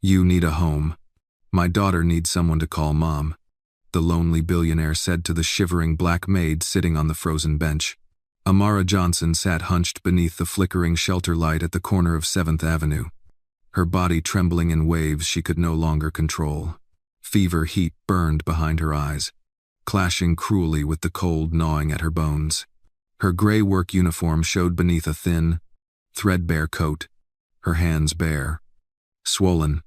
You need a home. My daughter needs someone to call Mom, the lonely billionaire said to the shivering black maid sitting on the frozen bench. Amara Johnson sat hunched beneath the flickering shelter light at the corner of 7th Avenue, her body trembling in waves she could no longer control. Fever heat burned behind her eyes, clashing cruelly with the cold gnawing at her bones. Her gray work uniform showed beneath a thin, threadbare coat, her hands bare, swollen,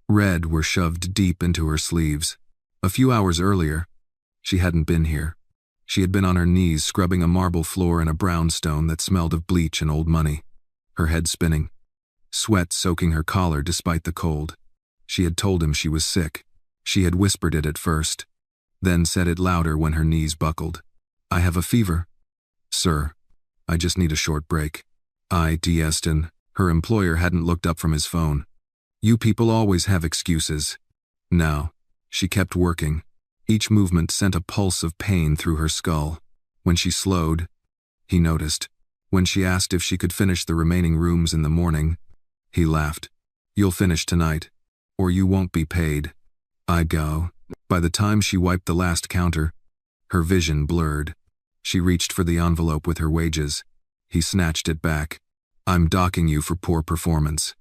red were shoved deep into her sleeves. A few hours earlier, she hadn't been here. She had been on her knees scrubbing a marble floor in a brownstone that smelled of bleach and old money, her head spinning, sweat soaking her collar despite the cold. She had told him she was sick. She had whispered it at first, then said it louder when her knees buckled. I have a fever. Sir, I just need a short break. Destin, her employer hadn't looked up from his phone. You people always have excuses. Now, she kept working. Each movement sent a pulse of pain through her skull. When she slowed, he noticed. When she asked if she could finish the remaining rooms in the morning, he laughed. You'll finish tonight, or you won't be paid. I go. By the time she wiped the last counter, her vision blurred. She reached for the envelope with her wages. He snatched it back. I'm docking you for poor performance.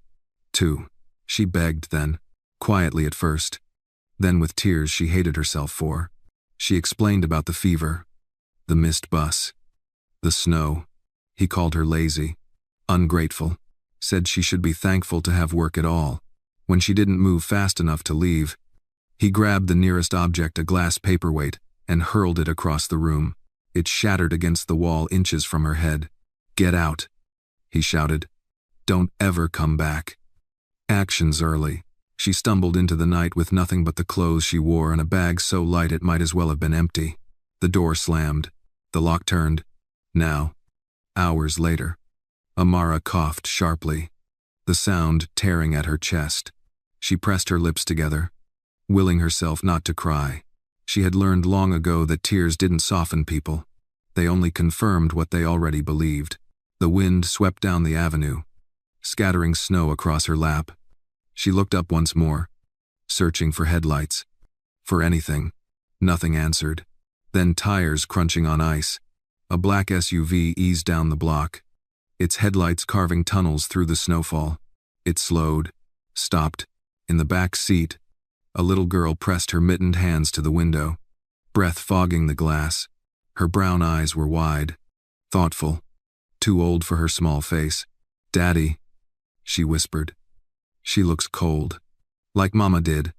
2. She begged then, quietly at first. Then with tears she hated herself for. She explained about the fever, the missed bus, the snow. He called her lazy, ungrateful, said she should be thankful to have work at all. When she didn't move fast enough to leave, he grabbed the nearest object, a glass paperweight, and hurled it across the room. It shattered against the wall inches from her head. Get out, he shouted. Don't ever come back. Actions early. She stumbled into the night with nothing but the clothes she wore and a bag so light it might as well have been empty. The door slammed. The lock turned. Now, hours later, Amara coughed sharply, the sound tearing at her chest. She pressed her lips together, willing herself not to cry. She had learned long ago that tears didn't soften people. They only confirmed what they already believed. The wind swept down the avenue, scattering snow across her lap. She looked up once more, searching for headlights. For anything. Nothing answered. Then tires crunching on ice. A black SUV eased down the block, its headlights carving tunnels through the snowfall. It slowed, stopped. In the back seat, a little girl pressed her mittened hands to the window, breath fogging the glass. Her brown eyes were wide, thoughtful, too old for her small face. Daddy, she whispered. She looks cold, like Mama did,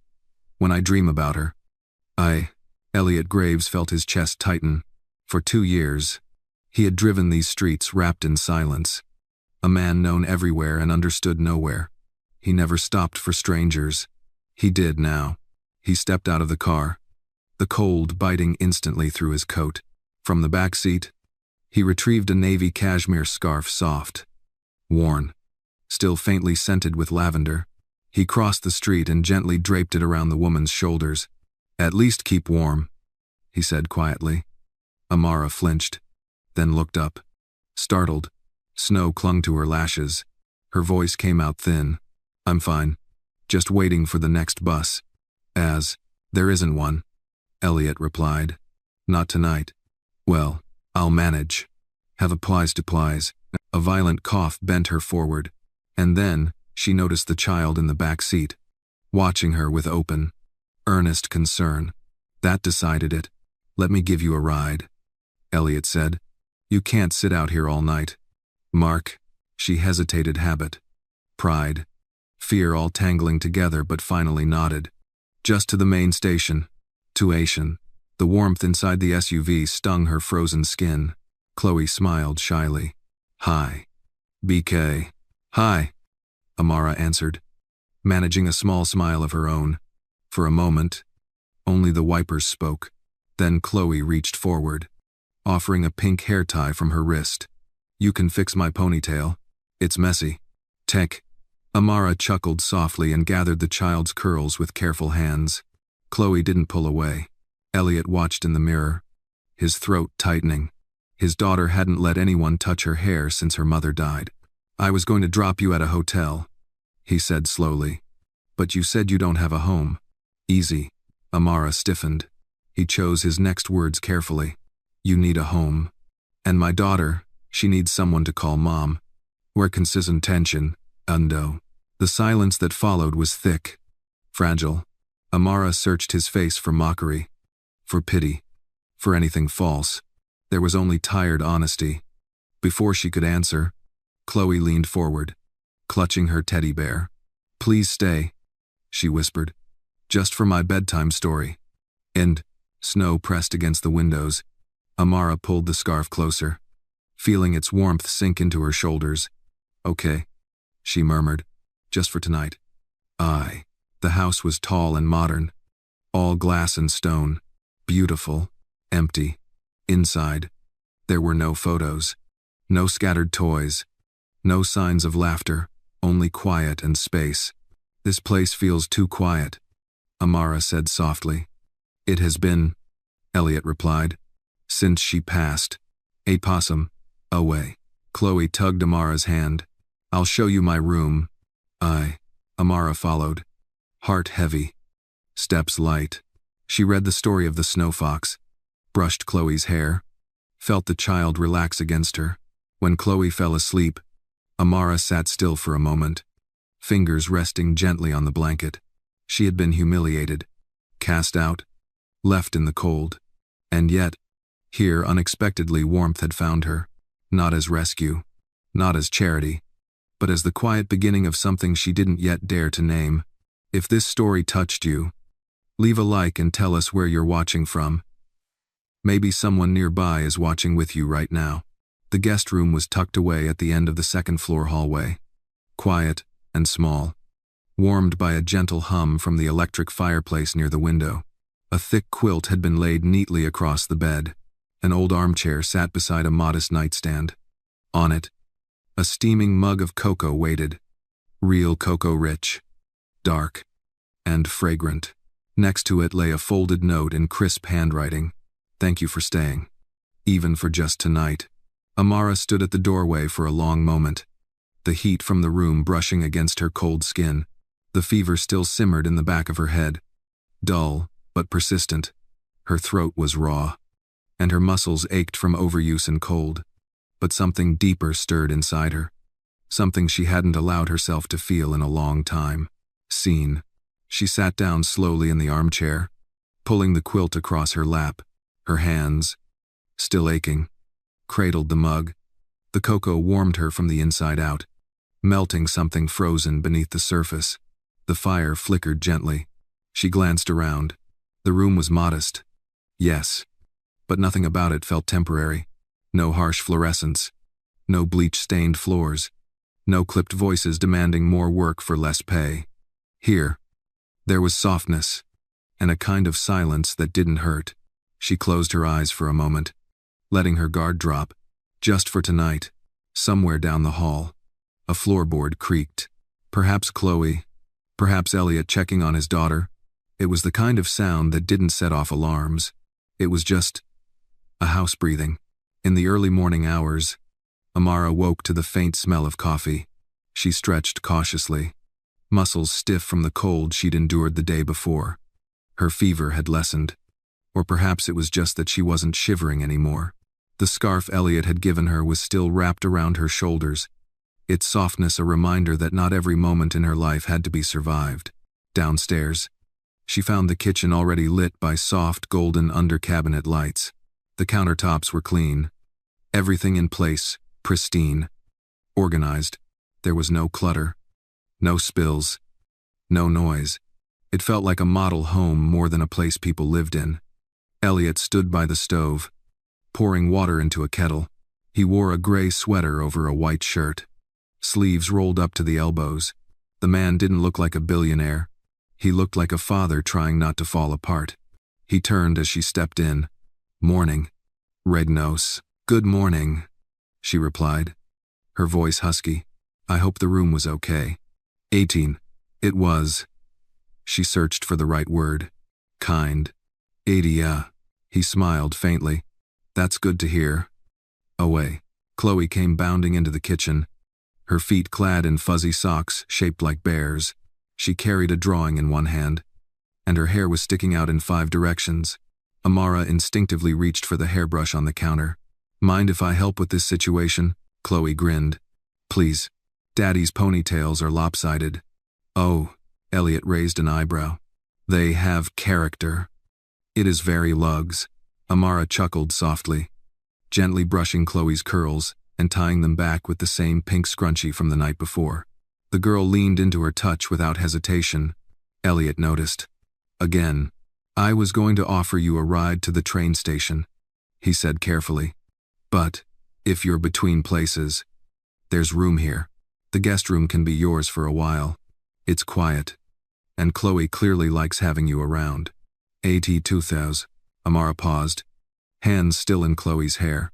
when I dream about her. Elliot Graves felt his chest tighten. For 2 years, he had driven these streets wrapped in silence. A man known everywhere and understood nowhere. He never stopped for strangers. He did now. He stepped out of the car, the cold biting instantly through his coat. From the back seat, he retrieved a navy cashmere scarf, soft, worn, still faintly scented with lavender. He crossed the street and gently draped it around the woman's shoulders. At least keep warm, he said quietly. Amara flinched, then looked up, startled. Snow clung to her lashes. Her voice came out thin. I'm fine. Just waiting for the next bus. There isn't one, Elliot replied. Not tonight. Well, I'll manage. Have applies to plies. A violent cough bent her forward, and then she noticed the child in the back seat, watching her with open, earnest concern. That decided it. Let me give you a ride, Elliot said. You can't sit out here all night. Mark, she hesitated, habit, pride, fear all tangling together, but finally nodded. Just to the main station. To Asian. The warmth inside the SUV stung her frozen skin. Chloe smiled shyly. Hi. BK. Hi, Amara answered, managing a small smile of her own. For a moment, only the wipers spoke. Then Chloe reached forward, offering a pink hair tie from her wrist. You can fix my ponytail. It's messy. Tech. Amara chuckled softly and gathered the child's curls with careful hands. Chloe didn't pull away. Elliot watched in the mirror, his throat tightening. His daughter hadn't let anyone touch her hair since her mother died. I was going to drop you at a hotel, he said slowly. But you said you don't have a home. Easy. Amara stiffened. He chose his next words carefully. You need a home. And my daughter, she needs someone to call mom. We're consistent tension, undo. The silence that followed was thick, fragile. Amara searched his face for mockery, for pity, for anything false. There was only tired honesty. Before she could answer, Chloe leaned forward, clutching her teddy bear. Please stay, she whispered. Just for my bedtime story. And snow pressed against the windows. Amara pulled the scarf closer, feeling its warmth sink into her shoulders. Okay, she murmured. Just for tonight. The house was tall and modern. All glass and stone. Beautiful. Empty. Inside, there were no photos. No scattered toys. No signs of laughter. Only quiet and space. This place feels too quiet, Amara said softly. It has been, Elliot replied, since she passed. A possum. Away. Chloe tugged Amara's hand. I'll show you my room. Amara followed. Heart heavy. Steps light. She read the story of the snow fox, brushed Chloe's hair, felt the child relax against her. When Chloe fell asleep, Amara sat still for a moment, fingers resting gently on the blanket. She had been humiliated, cast out, left in the cold. And yet, here unexpectedly warmth had found her, not as rescue, not as charity, but as the quiet beginning of something she didn't yet dare to name. If this story touched you, leave a like and tell us where you're watching from. Maybe someone nearby is watching with you right now. The guest room was tucked away at the end of the second-floor hallway, quiet and small, warmed by a gentle hum from the electric fireplace near the window. A thick quilt had been laid neatly across the bed. An old armchair sat beside a modest nightstand. On it, a steaming mug of cocoa waited. Real cocoa, rich, dark, and fragrant. Next to it lay a folded note in crisp handwriting. Thank you for staying. Even for just tonight. Amara stood at the doorway for a long moment, the heat from the room brushing against her cold skin. The fever still simmered in the back of her head, dull but persistent. Her throat was raw, and her muscles ached from overuse and cold. But something deeper stirred inside her, something she hadn't allowed herself to feel in a long time. Seen. She sat down slowly in the armchair, pulling the quilt across her lap. Her hands, still aching, cradled the mug. The cocoa warmed her from the inside out, melting something frozen beneath the surface. The fire flickered gently. She glanced around. The room was modest. Yes, but nothing about it felt temporary. No harsh fluorescence. No bleach-stained floors. No clipped voices demanding more work for less pay. Here, there was softness, and a kind of silence that didn't hurt. She closed her eyes for a moment, letting her guard drop. Just for tonight. Somewhere down the hall, a floorboard creaked. Perhaps Chloe, perhaps Elliot checking on his daughter. It was the kind of sound that didn't set off alarms. It was just a house breathing. In the early morning hours, Amara woke to the faint smell of coffee. She stretched cautiously, muscles stiff from the cold she'd endured the day before. Her fever had lessened. Or perhaps it was just that she wasn't shivering anymore. The scarf Elliot had given her was still wrapped around her shoulders, its softness a reminder that not every moment in her life had to be survived. Downstairs, she found the kitchen already lit by soft, golden under-cabinet lights. The countertops were clean, everything in place, pristine, organized. There was no clutter, no spills, no noise. It felt like a model home more than a place people lived in. Elliot stood by the stove, pouring water into a kettle. He wore a gray sweater over a white shirt, sleeves rolled up to the elbows. The man didn't look like a billionaire. He looked like a father trying not to fall apart. He turned as she stepped in. Morning, Regnos. Good morning, she replied, her voice husky. I hope the room was okay. 18. It was. She searched for the right word. Kind. 80. He smiled faintly. That's good to hear. Away. Chloe came bounding into the kitchen, her feet clad in fuzzy socks shaped like bears. She carried a drawing in one hand, and her hair was sticking out in 5 directions. Amara instinctively reached for the hairbrush on the counter. "Mind if I help with this situation?" Chloe grinned. "Please. Daddy's ponytails are lopsided." "Oh," Elliot raised an eyebrow. "They have character." "It is very lugs." Amara chuckled softly, gently brushing Chloe's curls and tying them back with the same pink scrunchie from the night before. The girl leaned into her touch without hesitation. Elliot noticed. "Again, I was going to offer you a ride to the train station," he said carefully. "But, if you're between places, there's room here. The guest room can be yours for a while. It's quiet, and Chloe clearly likes having you around." "AT2000. Amara paused, hands still in Chloe's hair.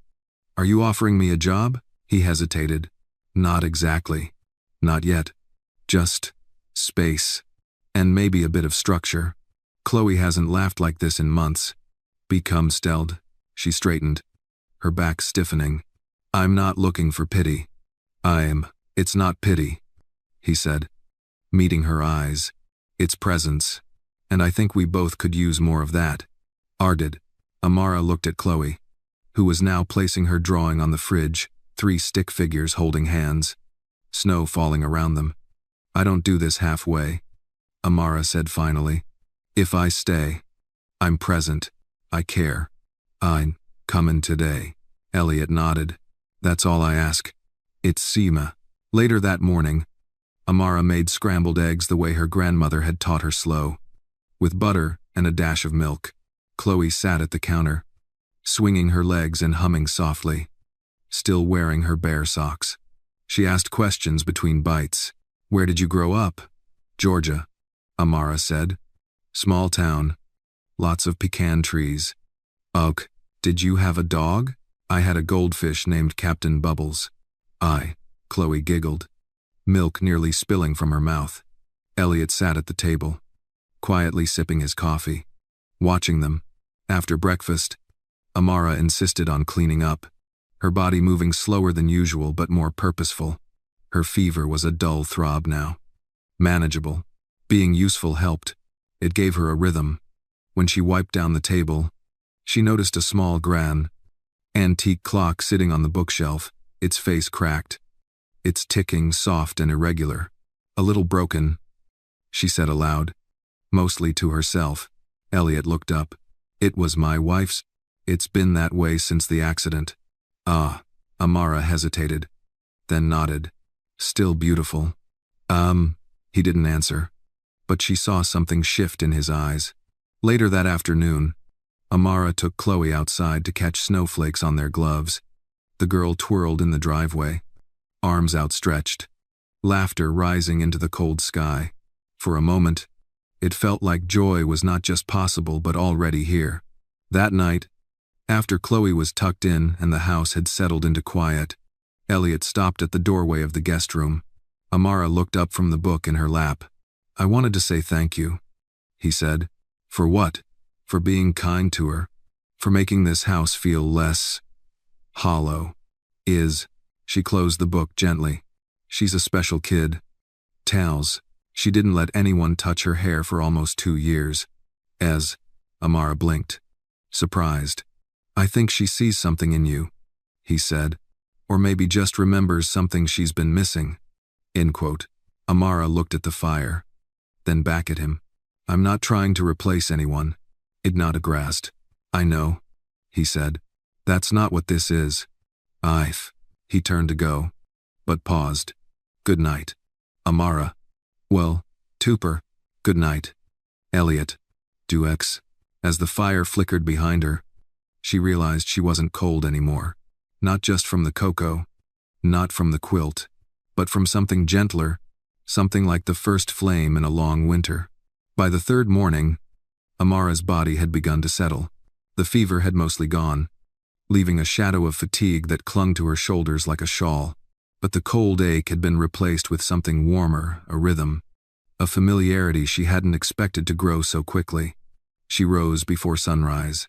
"Are you offering me a job?" He hesitated. "Not exactly. Not yet. Just space. And maybe a bit of structure." Chloe hasn't laughed like this in months. "Become stelled." She straightened, her back stiffening. "I'm not looking for pity. It's not pity," he said, meeting her eyes. "It's presence. And I think we both could use more of that." Arded. Amara looked at Chloe, who was now placing her drawing on the fridge, 3 stick figures holding hands, snow falling around them. "I don't do this halfway," Amara said finally. "If I stay, I'm present. I care. I'm comin' today." Elliot nodded. "That's all I ask. It's Seema." Later that morning, Amara made scrambled eggs the way her grandmother had taught her slow, with butter and a dash of milk. Chloe sat at the counter, swinging her legs and humming softly, still wearing her bare socks. She asked questions between bites. "Where did you grow up?" "Georgia," Amara said. "Small town. Lots of pecan trees." "Ugh, did you have a dog?" "I had a goldfish named Captain Bubbles." Chloe giggled, milk nearly spilling from her mouth. Elliot sat at the table, quietly sipping his coffee, watching them. After breakfast, Amara insisted on cleaning up, her body moving slower than usual but more purposeful. Her fever was a dull throb now. Manageable. Being useful helped. It gave her a rhythm. When she wiped down the table, she noticed a small antique clock sitting on the bookshelf, its face cracked, its ticking soft and irregular. "A little broken," she said aloud, mostly to herself. Elliot looked up. "It was my wife's. It's been that way since the accident." "Ah," Amara hesitated, then nodded. "Still beautiful." He didn't answer, but she saw something shift in his eyes. Later that afternoon, Amara took Chloe outside to catch snowflakes on their gloves. The girl twirled in the driveway, arms outstretched, laughter rising into the cold sky. For a moment, it felt like joy was not just possible but already here. That night, after Chloe was tucked in and the house had settled into quiet, Elliot stopped at the doorway of the guest room. Amara looked up from the book in her lap. "I wanted to say thank you," he said. "For what?" "For being kind to her. For making this house feel less hollow." She closed the book gently. "She's a special kid. Towels. She didn't let anyone touch her hair for almost 2 years." Amara blinked, surprised. "I think she sees something in you," he said. "Or maybe just remembers something she's been missing." End quote. Amara looked at the fire, then back at him. "I'm not trying to replace anyone." Ignat aggressed. "I know," he said. "That's not what this is." He turned to go, but paused. "Good night." Amara. "Well, Tupper. Good night." Elliot. "Duex." As the fire flickered behind her, she realized she wasn't cold anymore. Not just from the cocoa, not from the quilt, but from something gentler, something like the first flame in a long winter. By the 3rd morning, Amara's body had begun to settle. The fever had mostly gone, leaving a shadow of fatigue that clung to her shoulders like a shawl. But the cold ache had been replaced with something warmer, a rhythm, a familiarity she hadn't expected to grow so quickly. She rose before sunrise,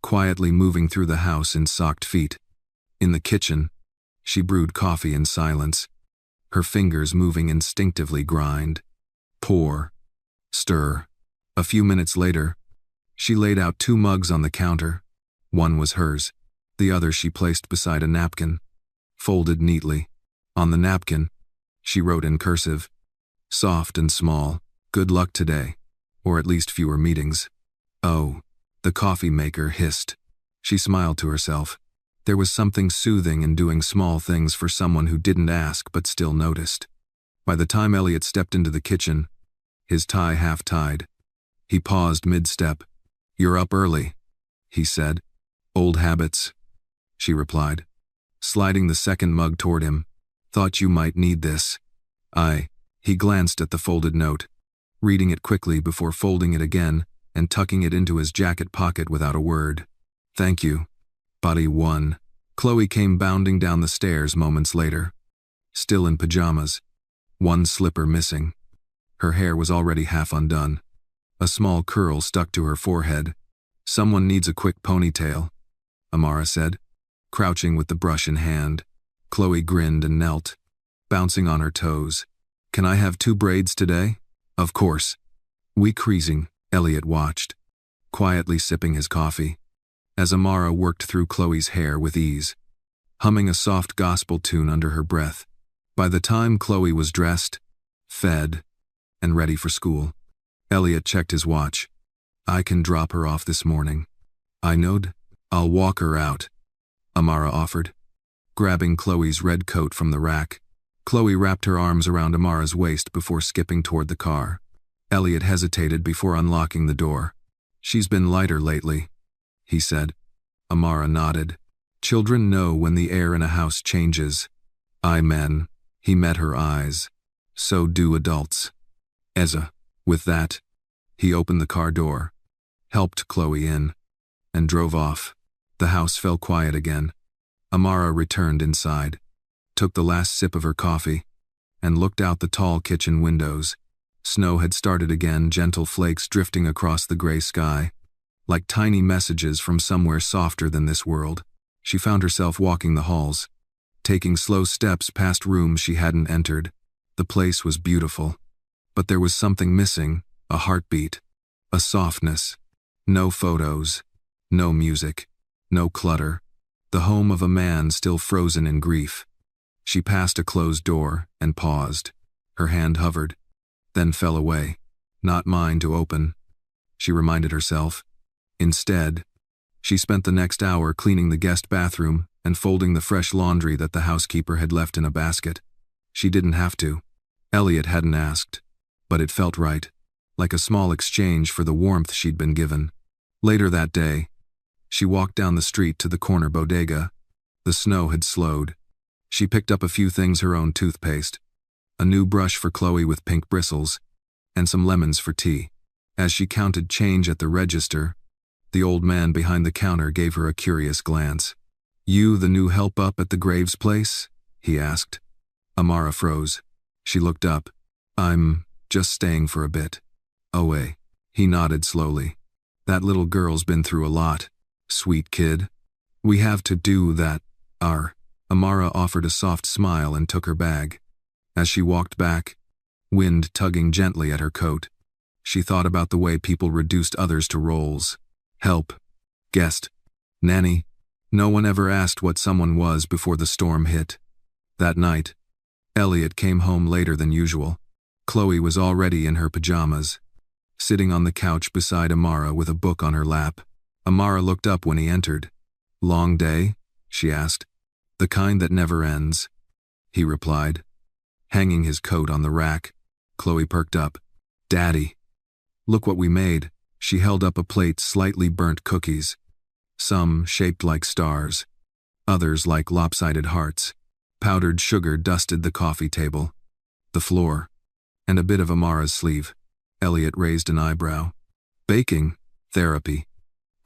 quietly moving through the house in socked feet. In the kitchen, she brewed coffee in silence, her fingers moving instinctively grind. Pour. Stir. A few minutes later, she laid out 2 mugs on the counter. One was hers. The other she placed beside a napkin, folded neatly. On the napkin, she wrote in cursive, soft and small, "Good luck today, or at least fewer meetings." "Oh," the coffee maker hissed. She smiled to herself. There was something soothing in doing small things for someone who didn't ask but still noticed. By the time Elliot stepped into the kitchen, his tie half-tied, he paused mid-step. "You're up early," he said. "Old habits," she replied, sliding the second mug toward him. "Thought you might need this." He glanced at the folded note, reading it quickly before folding it again and tucking it into his jacket pocket without a word. "Thank you." Buddy 1. Chloe came bounding down the stairs moments later, still in pajamas, one slipper missing. Her hair was already half undone. A small curl stuck to her forehead. "Someone needs a quick ponytail," Amara said, crouching with the brush in hand. Chloe grinned and knelt, bouncing on her toes. "Can I have 2 braids today?" "Of course." Creasing, Elliot watched, quietly sipping his coffee, as Amara worked through Chloe's hair with ease, humming a soft gospel tune under her breath. By the time Chloe was dressed, fed, and ready for school, Elliot checked his watch. "I can drop her off this morning." "I knowed. I'll walk her out," Amara offered, grabbing Chloe's red coat from the rack. Chloe wrapped her arms around Amara's waist before skipping toward the car. Elliot hesitated before unlocking the door. "She's been lighter lately," he said. Amara nodded. "Children know when the air in a house changes." Men. He met her eyes. "So do adults." With that, he opened the car door, helped Chloe in, and drove off. The house fell quiet again. Amara returned inside, took the last sip of her coffee, and looked out the tall kitchen windows. Snow had started again, gentle flakes drifting across the gray sky, like tiny messages from somewhere softer than this world. She found herself walking the halls, taking slow steps past rooms she hadn't entered. The place was beautiful, but there was something missing, a heartbeat, a softness. No photos, no music, no clutter. The home of a man still frozen in grief. She passed a closed door and paused. Her hand hovered, then fell away. "Not mine to open," she reminded herself. Instead, she spent the next hour cleaning the guest bathroom and folding the fresh laundry that the housekeeper had left in a basket. She didn't have to. Elliot hadn't asked, but it felt right, like a small exchange for the warmth she'd been given. Later that day, she walked down the street to the corner bodega. The snow had slowed. She picked up a few things: her own toothpaste, a new brush for Chloe with pink bristles, and some lemons for tea. As she counted change at the register, the old man behind the counter gave her a curious glance. "You the new help up at the Graves place?" he asked. Amara froze. She looked up. "I'm just staying for a bit." "Oh, he nodded slowly. "That little girl's been through a lot. Sweet kid. We have to do that, Amara offered a soft smile and took her bag. As she walked back, wind tugging gently at her coat, she thought about the way people reduced others to roles. Help, guest, nanny. No one ever asked what someone was before the storm hit. That night, Elliot came home later than usual. Chloe was already in her pajamas, sitting on the couch beside Amara with a book on her lap. Amara looked up when he entered. "Long day?" she asked. "The kind that never ends," he replied, hanging his coat on the rack. Chloe perked up. "Daddy, look what we made." She held up a plate slightly burnt cookies, some shaped like stars, others like lopsided hearts. Powdered sugar dusted the coffee table, the floor, and a bit of Amara's sleeve. Elliot raised an eyebrow. "Baking? Therapy,"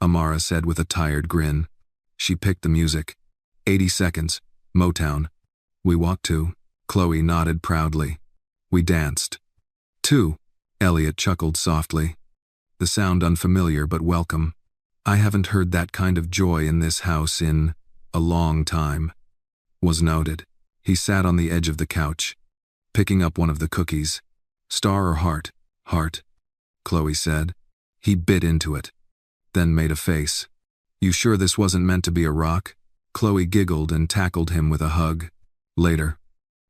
Amara said with a tired grin. She picked the music. 80 seconds, Motown. "We walked to." Chloe nodded proudly. "We danced." "Too," Elliot chuckled softly, the sound unfamiliar but welcome. "I haven't heard that kind of joy in this house in a long time." Was noted. He sat on the edge of the couch, picking up one of the cookies. "Star or heart?" Heart, Chloe said. He bit into it, then made a face. You sure this wasn't meant to be a rock? Chloe giggled and tackled him with a hug. Later,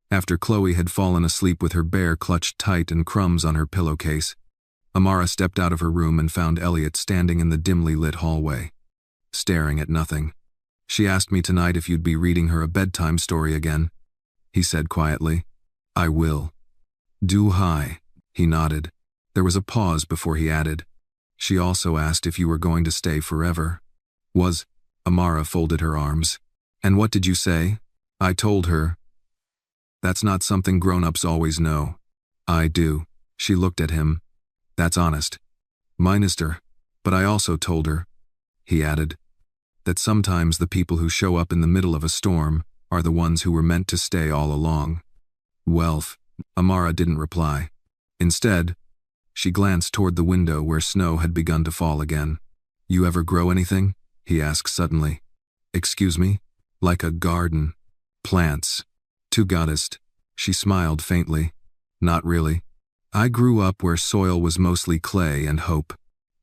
after Chloe had fallen asleep with her bear clutched tight and crumbs on her pillowcase, Amara stepped out of her room and found Elliot standing in the dimly lit hallway, staring at nothing. She asked me tonight if you'd be reading her a bedtime story again, he said quietly. I will. Do hi, he nodded. There was a pause before he added. She also asked if you were going to stay forever. Amara folded her arms. And what did you say? I told her. That's not something grown-ups always know. I do. She looked at him. That's honest. Minister. But I also told her, he added, that sometimes the people who show up in the middle of a storm are the ones who were meant to stay all along. Amara didn't reply. Instead, she glanced toward the window where snow had begun to fall again. You ever grow anything? He asked suddenly. Excuse me? Like a garden. Plants. To goddess. She smiled faintly. Not really. I grew up where soil was mostly clay and hope.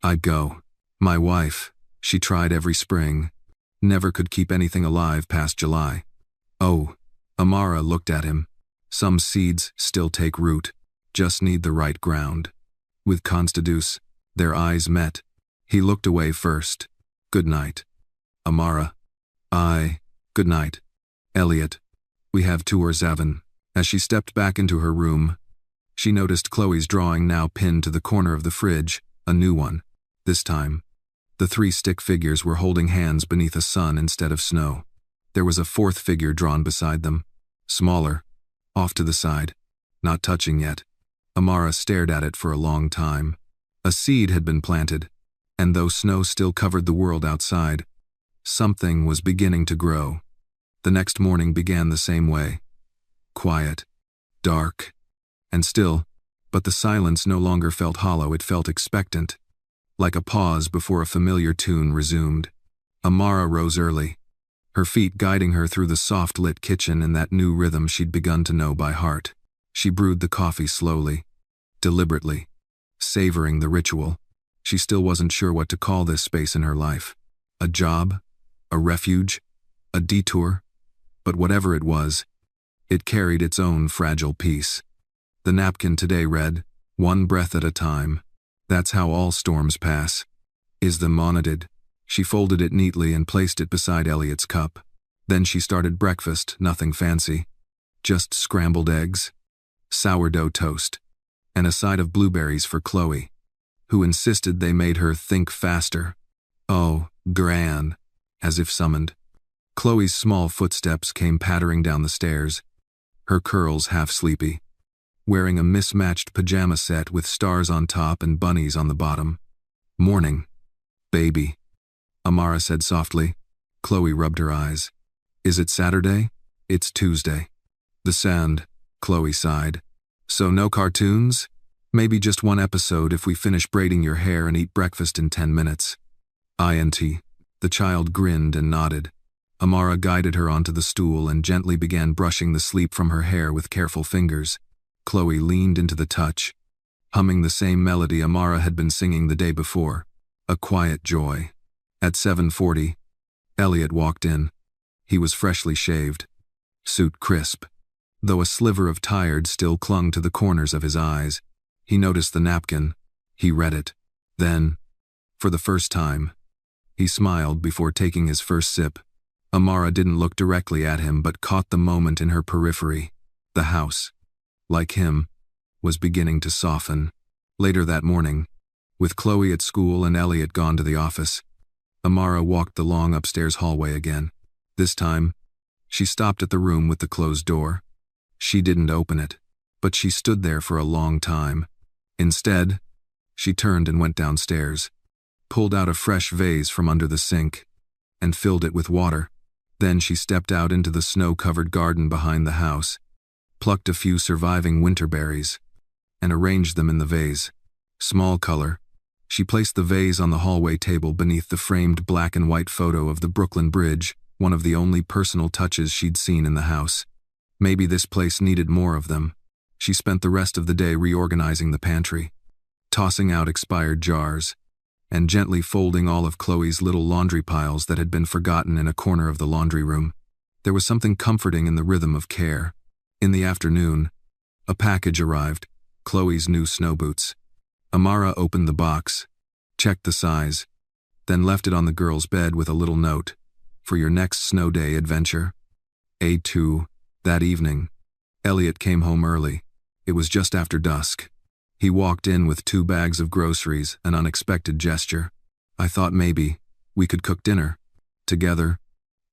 I'd go. My wife, she tried every spring. Never could keep anything alive past July. Oh, Amara looked at him. Some seeds still take root, just need the right ground. With Constance, their eyes met. He looked away first. Good night. Amara. Good night. Elliot. We have tours, Avon. As she stepped back into her room, she noticed Chloe's drawing now pinned to the corner of the fridge, a new one. This time, the 3 stick figures were holding hands beneath a sun instead of snow. There was a 4th figure drawn beside them, smaller, off to the side, not touching yet. Amara stared at it for a long time. A seed had been planted, and though snow still covered the world outside, something was beginning to grow. The next morning began the same way. Quiet, dark, and still, but the silence no longer felt hollow, it felt expectant, like a pause before a familiar tune resumed. Amara rose early, her feet guiding her through the soft-lit kitchen in that new rhythm she'd begun to know by heart. She brewed the coffee slowly, deliberately, savoring the ritual. She still wasn't sure what to call this space in her life. A job? A refuge? A detour? But whatever it was, it carried its own fragile peace. The napkin today read, "One breath at a time. That's how all storms pass." Is the monaded. She folded it neatly and placed it beside Elliot's cup. Then she started breakfast, nothing fancy. Just scrambled eggs, sourdough toast, and a side of blueberries for Chloe, who insisted they made her think faster. Oh, Gran, as if summoned. Chloe's small footsteps came pattering down the stairs, her curls half sleepy, wearing a mismatched pajama set with stars on top and bunnies on the bottom. Morning, baby, Amara said softly. Chloe rubbed her eyes. Is it Saturday? It's Tuesday. The sand, Chloe sighed. So no cartoons? Maybe just one episode if we finish braiding your hair and eat breakfast in 10 minutes. INT. The child grinned and nodded. Amara guided her onto the stool and gently began brushing the sleep from her hair with careful fingers. Chloe leaned into the touch, humming the same melody Amara had been singing the day before, a quiet joy. At 7:40, Elliot walked in. He was freshly shaved, suit crisp, though a sliver of tired still clung to the corners of his eyes. He noticed the napkin. He read it. Then, for the first time, he smiled before taking his first sip. Amara didn't look directly at him but caught the moment in her periphery. The house, like him, was beginning to soften. Later that morning, with Chloe at school and Elliot gone to the office, Amara walked the long upstairs hallway again. This time, she stopped at the room with the closed door. She didn't open it, but she stood there for a long time. Instead, she turned and went downstairs, pulled out a fresh vase from under the sink, and filled it with water. Then she stepped out into the snow-covered garden behind the house, plucked a few surviving winter berries, and arranged them in the vase. Small color. She placed the vase on the hallway table beneath the framed black and white photo of the Brooklyn Bridge, one of the only personal touches she'd seen in the house. Maybe this place needed more of them. She spent the rest of the day reorganizing the pantry, tossing out expired jars, and gently folding all of Chloe's little laundry piles that had been forgotten in a corner of the laundry room. There was something comforting in the rhythm of care. In the afternoon, a package arrived, Chloe's new snow boots. Amara opened the box, checked the size, then left it on the girl's bed with a little note, "For your next snow day adventure." A2. That evening, Elliot came home early. It was just after dusk. He walked in with 2 bags of groceries, an unexpected gesture. "I thought maybe we could cook dinner together."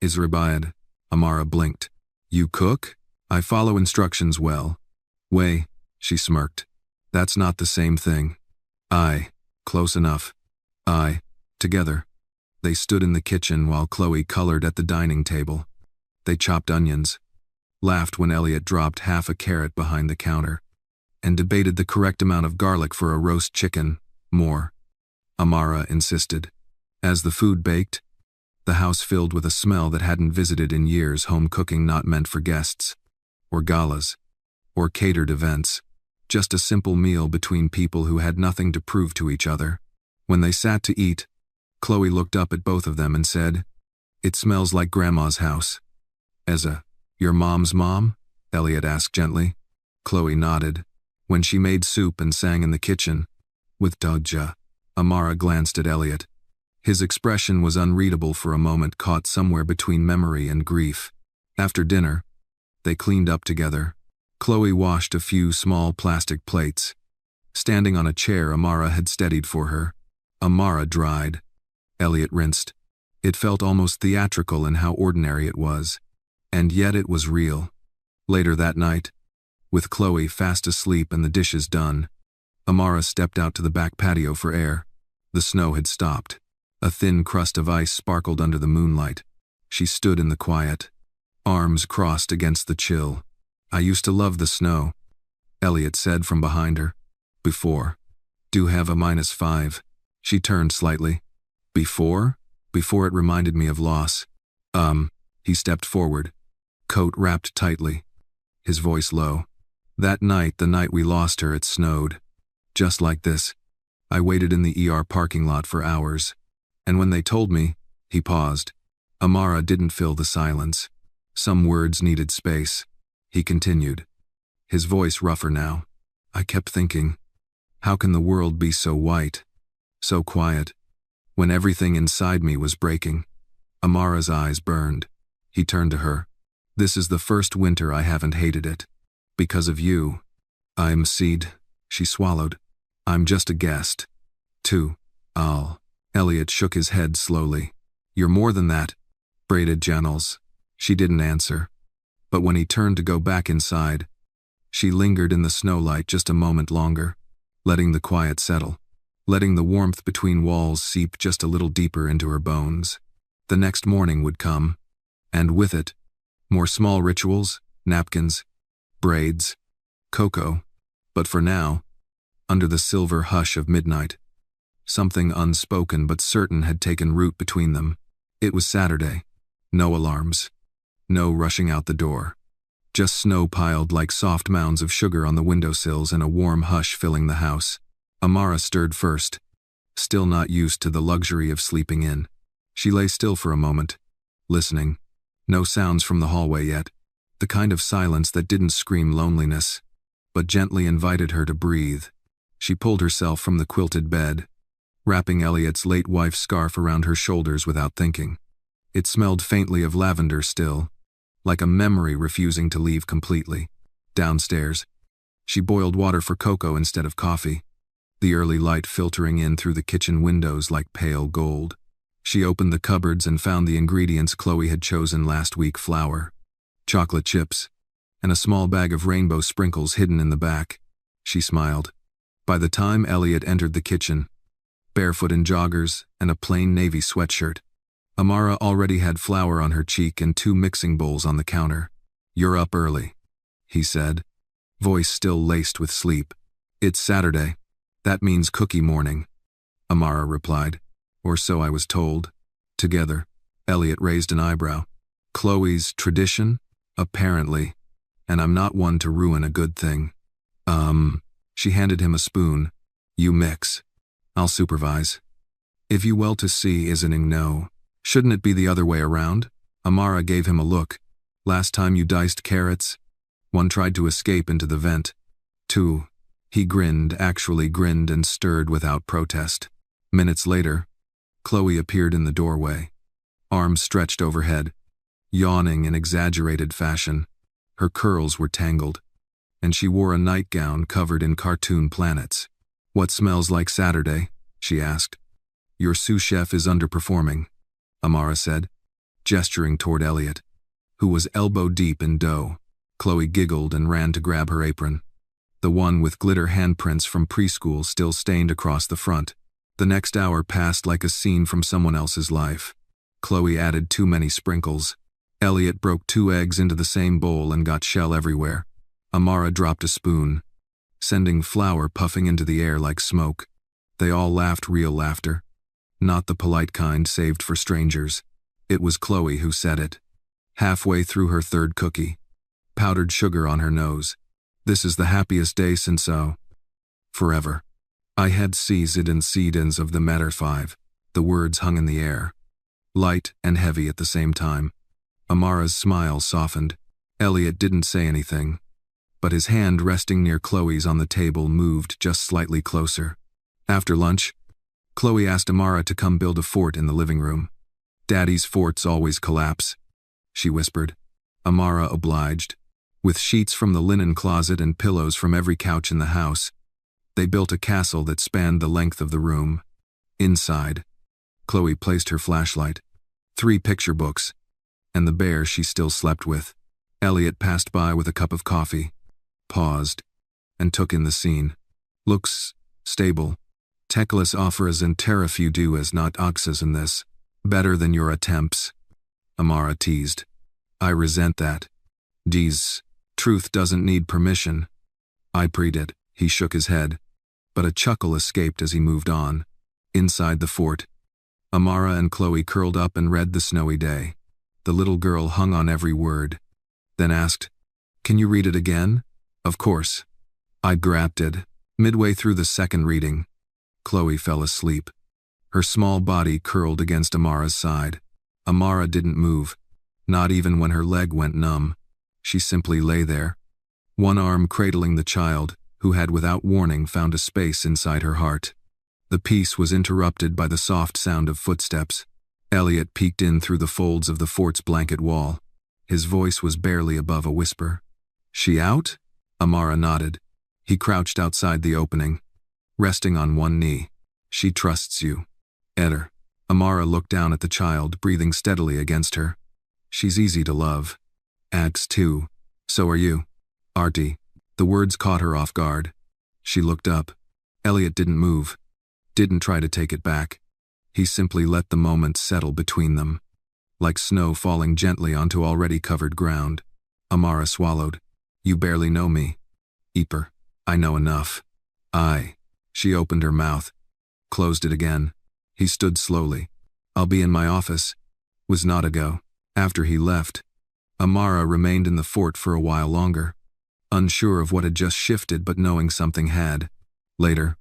Israbayad. Amara blinked. "You cook?" "I follow instructions well." "Way," she smirked. "That's not the same thing." "I." "Close enough." "I." Together. They stood in the kitchen while Chloe colored at the dining table. They chopped onions, laughed when Elliot dropped half a carrot behind the counter, and debated the correct amount of garlic for a roast chicken. "More," Amara insisted. As the food baked, the house filled with a smell that hadn't visited in years, home cooking not meant for guests, or galas, or catered events, just a simple meal between people who had nothing to prove to each other. When they sat to eat, Chloe looked up at both of them and said, "It smells like Grandma's house." "Eza, your mom's mom?" Elliot asked gently. Chloe nodded. "When she made soup and sang in the kitchen with Dodja." Amara glanced at Elliot. His expression was unreadable for a moment, caught somewhere between memory and grief. After dinner, they cleaned up together. Chloe washed a few small plastic plates. Standing on a chair Amara had steadied for her, Amara dried. Elliot rinsed. It felt almost theatrical in how ordinary it was. And yet it was real. Later that night, with Chloe fast asleep and the dishes done, Amara stepped out to the back patio for air. The snow had stopped. A thin crust of ice sparkled under the moonlight. She stood in the quiet, arms crossed against the chill. "I used to love the snow," Elliot said from behind her. "Before. Do have a -5. She turned slightly. "Before?" "Before it reminded me of loss." He stepped forward, coat wrapped tightly, his voice low. "That night, the night we lost her, it snowed. Just like this. I waited in the ER parking lot for hours. And when they told me," he paused. Amara didn't fill the silence. Some words needed space. He continued, his voice rougher now. "I kept thinking, how can the world be so white, so quiet, when everything inside me was breaking?" Amara's eyes burned. He turned to her. "This is the first winter I haven't hated it. Because of you. I'm Seed," she swallowed. "I'm just a guest. Too. Elliot shook his head slowly. "You're more than that." Braided Janels. She didn't answer. But when he turned to go back inside, she lingered in the snowlight just a moment longer, letting the quiet settle, letting the warmth between walls seep just a little deeper into her bones. The next morning would come, and with it, more small rituals, napkins, braids, cocoa. But for now, under the silver hush of midnight, something unspoken but certain had taken root between them. It was Saturday. No alarms. No rushing out the door. Just snow piled like soft mounds of sugar on the windowsills and a warm hush filling the house. Amara stirred first, still not used to the luxury of sleeping in. She lay still for a moment, listening. No sounds from the hallway yet. The kind of silence that didn't scream loneliness, but gently invited her to breathe. She pulled herself from the quilted bed, wrapping Elliot's late wife's scarf around her shoulders without thinking. It smelled faintly of lavender still, like a memory refusing to leave completely. Downstairs, she boiled water for cocoa instead of coffee, the early light filtering in through the kitchen windows like pale gold. She opened the cupboards and found the ingredients Chloe had chosen last week: flour, chocolate chips, and a small bag of rainbow sprinkles hidden in the back. She smiled. By the time Elliot entered the kitchen, barefoot in joggers and a plain navy sweatshirt, Amara already had flour on her cheek and 2 mixing bowls on the counter. "You're up early," he said, voice still laced with sleep. "It's Saturday. That means cookie morning," Amara replied. "Or so I was told." Together, Elliot raised an eyebrow. "Chloe's tradition? Apparently. And I'm not one to ruin a good thing." She handed him a spoon, You mix. I'll supervise. If you well to see isn't no. Shouldn't it be the other way around? Amara gave him a look. Last time you diced carrots? One tried to escape into the vent. Two. He grinned, actually grinned and stirred without protest. Minutes later, Chloe appeared in the doorway. Arms stretched overhead, yawning in exaggerated fashion. Her curls were tangled, and she wore a nightgown covered in cartoon planets. What smells like Saturday? She asked. Your sous chef is underperforming, Amara said, gesturing toward Elliot, who was elbow-deep in dough. Chloe giggled and ran to grab her apron, the one with glitter handprints from preschool still stained across the front. The next hour passed like a scene from someone else's life. Chloe added too many sprinkles. Elliot broke 2 eggs into the same bowl and got shell everywhere. Amara dropped a spoon, sending flour puffing into the air like smoke. They all laughed real laughter, not the polite kind saved for strangers. It was Chloe who said it. Halfway through her 3rd cookie, powdered sugar on her nose. This is the happiest day since forever. I had seasons and seedings of the matter 5. The words hung in the air, light and heavy at the same time. Amara's smile softened. Elliot didn't say anything, but his hand resting near Chloe's on the table moved just slightly closer. After lunch, Chloe asked Amara to come build a fort in the living room. Daddy's forts always collapse, she whispered. Amara obliged. With sheets from the linen closet and pillows from every couch in the house, they built a castle that spanned the length of the room. Inside, Chloe placed her flashlight, 3 picture books, and the bear she still slept with. Elliot passed by with a cup of coffee, paused, and took in the scene. Looks stable. Techless offers and tariff you do as not oxes in this. Better than your attempts, Amara teased. I resent that. D's. Truth doesn't need permission. I pre-did. He shook his head, but a chuckle escaped as he moved on. Inside the fort, Amara and Chloe curled up and read The Snowy Day. The little girl hung on every word, then asked, Can you read it again? Of course. I grabbed it. Midway through the 2nd reading, Chloe fell asleep. Her small body curled against Amara's side. Amara didn't move, not even when her leg went numb. She simply lay there, one arm cradling the child, who had without warning found a space inside her heart. The peace was interrupted by the soft sound of footsteps. Elliot peeked in through the folds of the fort's blanket wall. His voice was barely above a whisper. She out? Amara nodded. He crouched outside the opening, resting on one knee. She trusts you. Eder. Amara looked down at the child, breathing steadily against her. She's easy to love. Acts 2. So are you. Artie. The words caught her off guard. She looked up. Elliot didn't move, didn't try to take it back. He simply let the moment settle between them, like snow falling gently onto already covered ground. Amara swallowed. You barely know me. Eeper. I know enough. She opened her mouth, closed it again. He stood slowly. I'll be in my office. Was not a go. After he left, Amara remained in the fort for a while longer, unsure of what had just shifted but knowing something had. Later,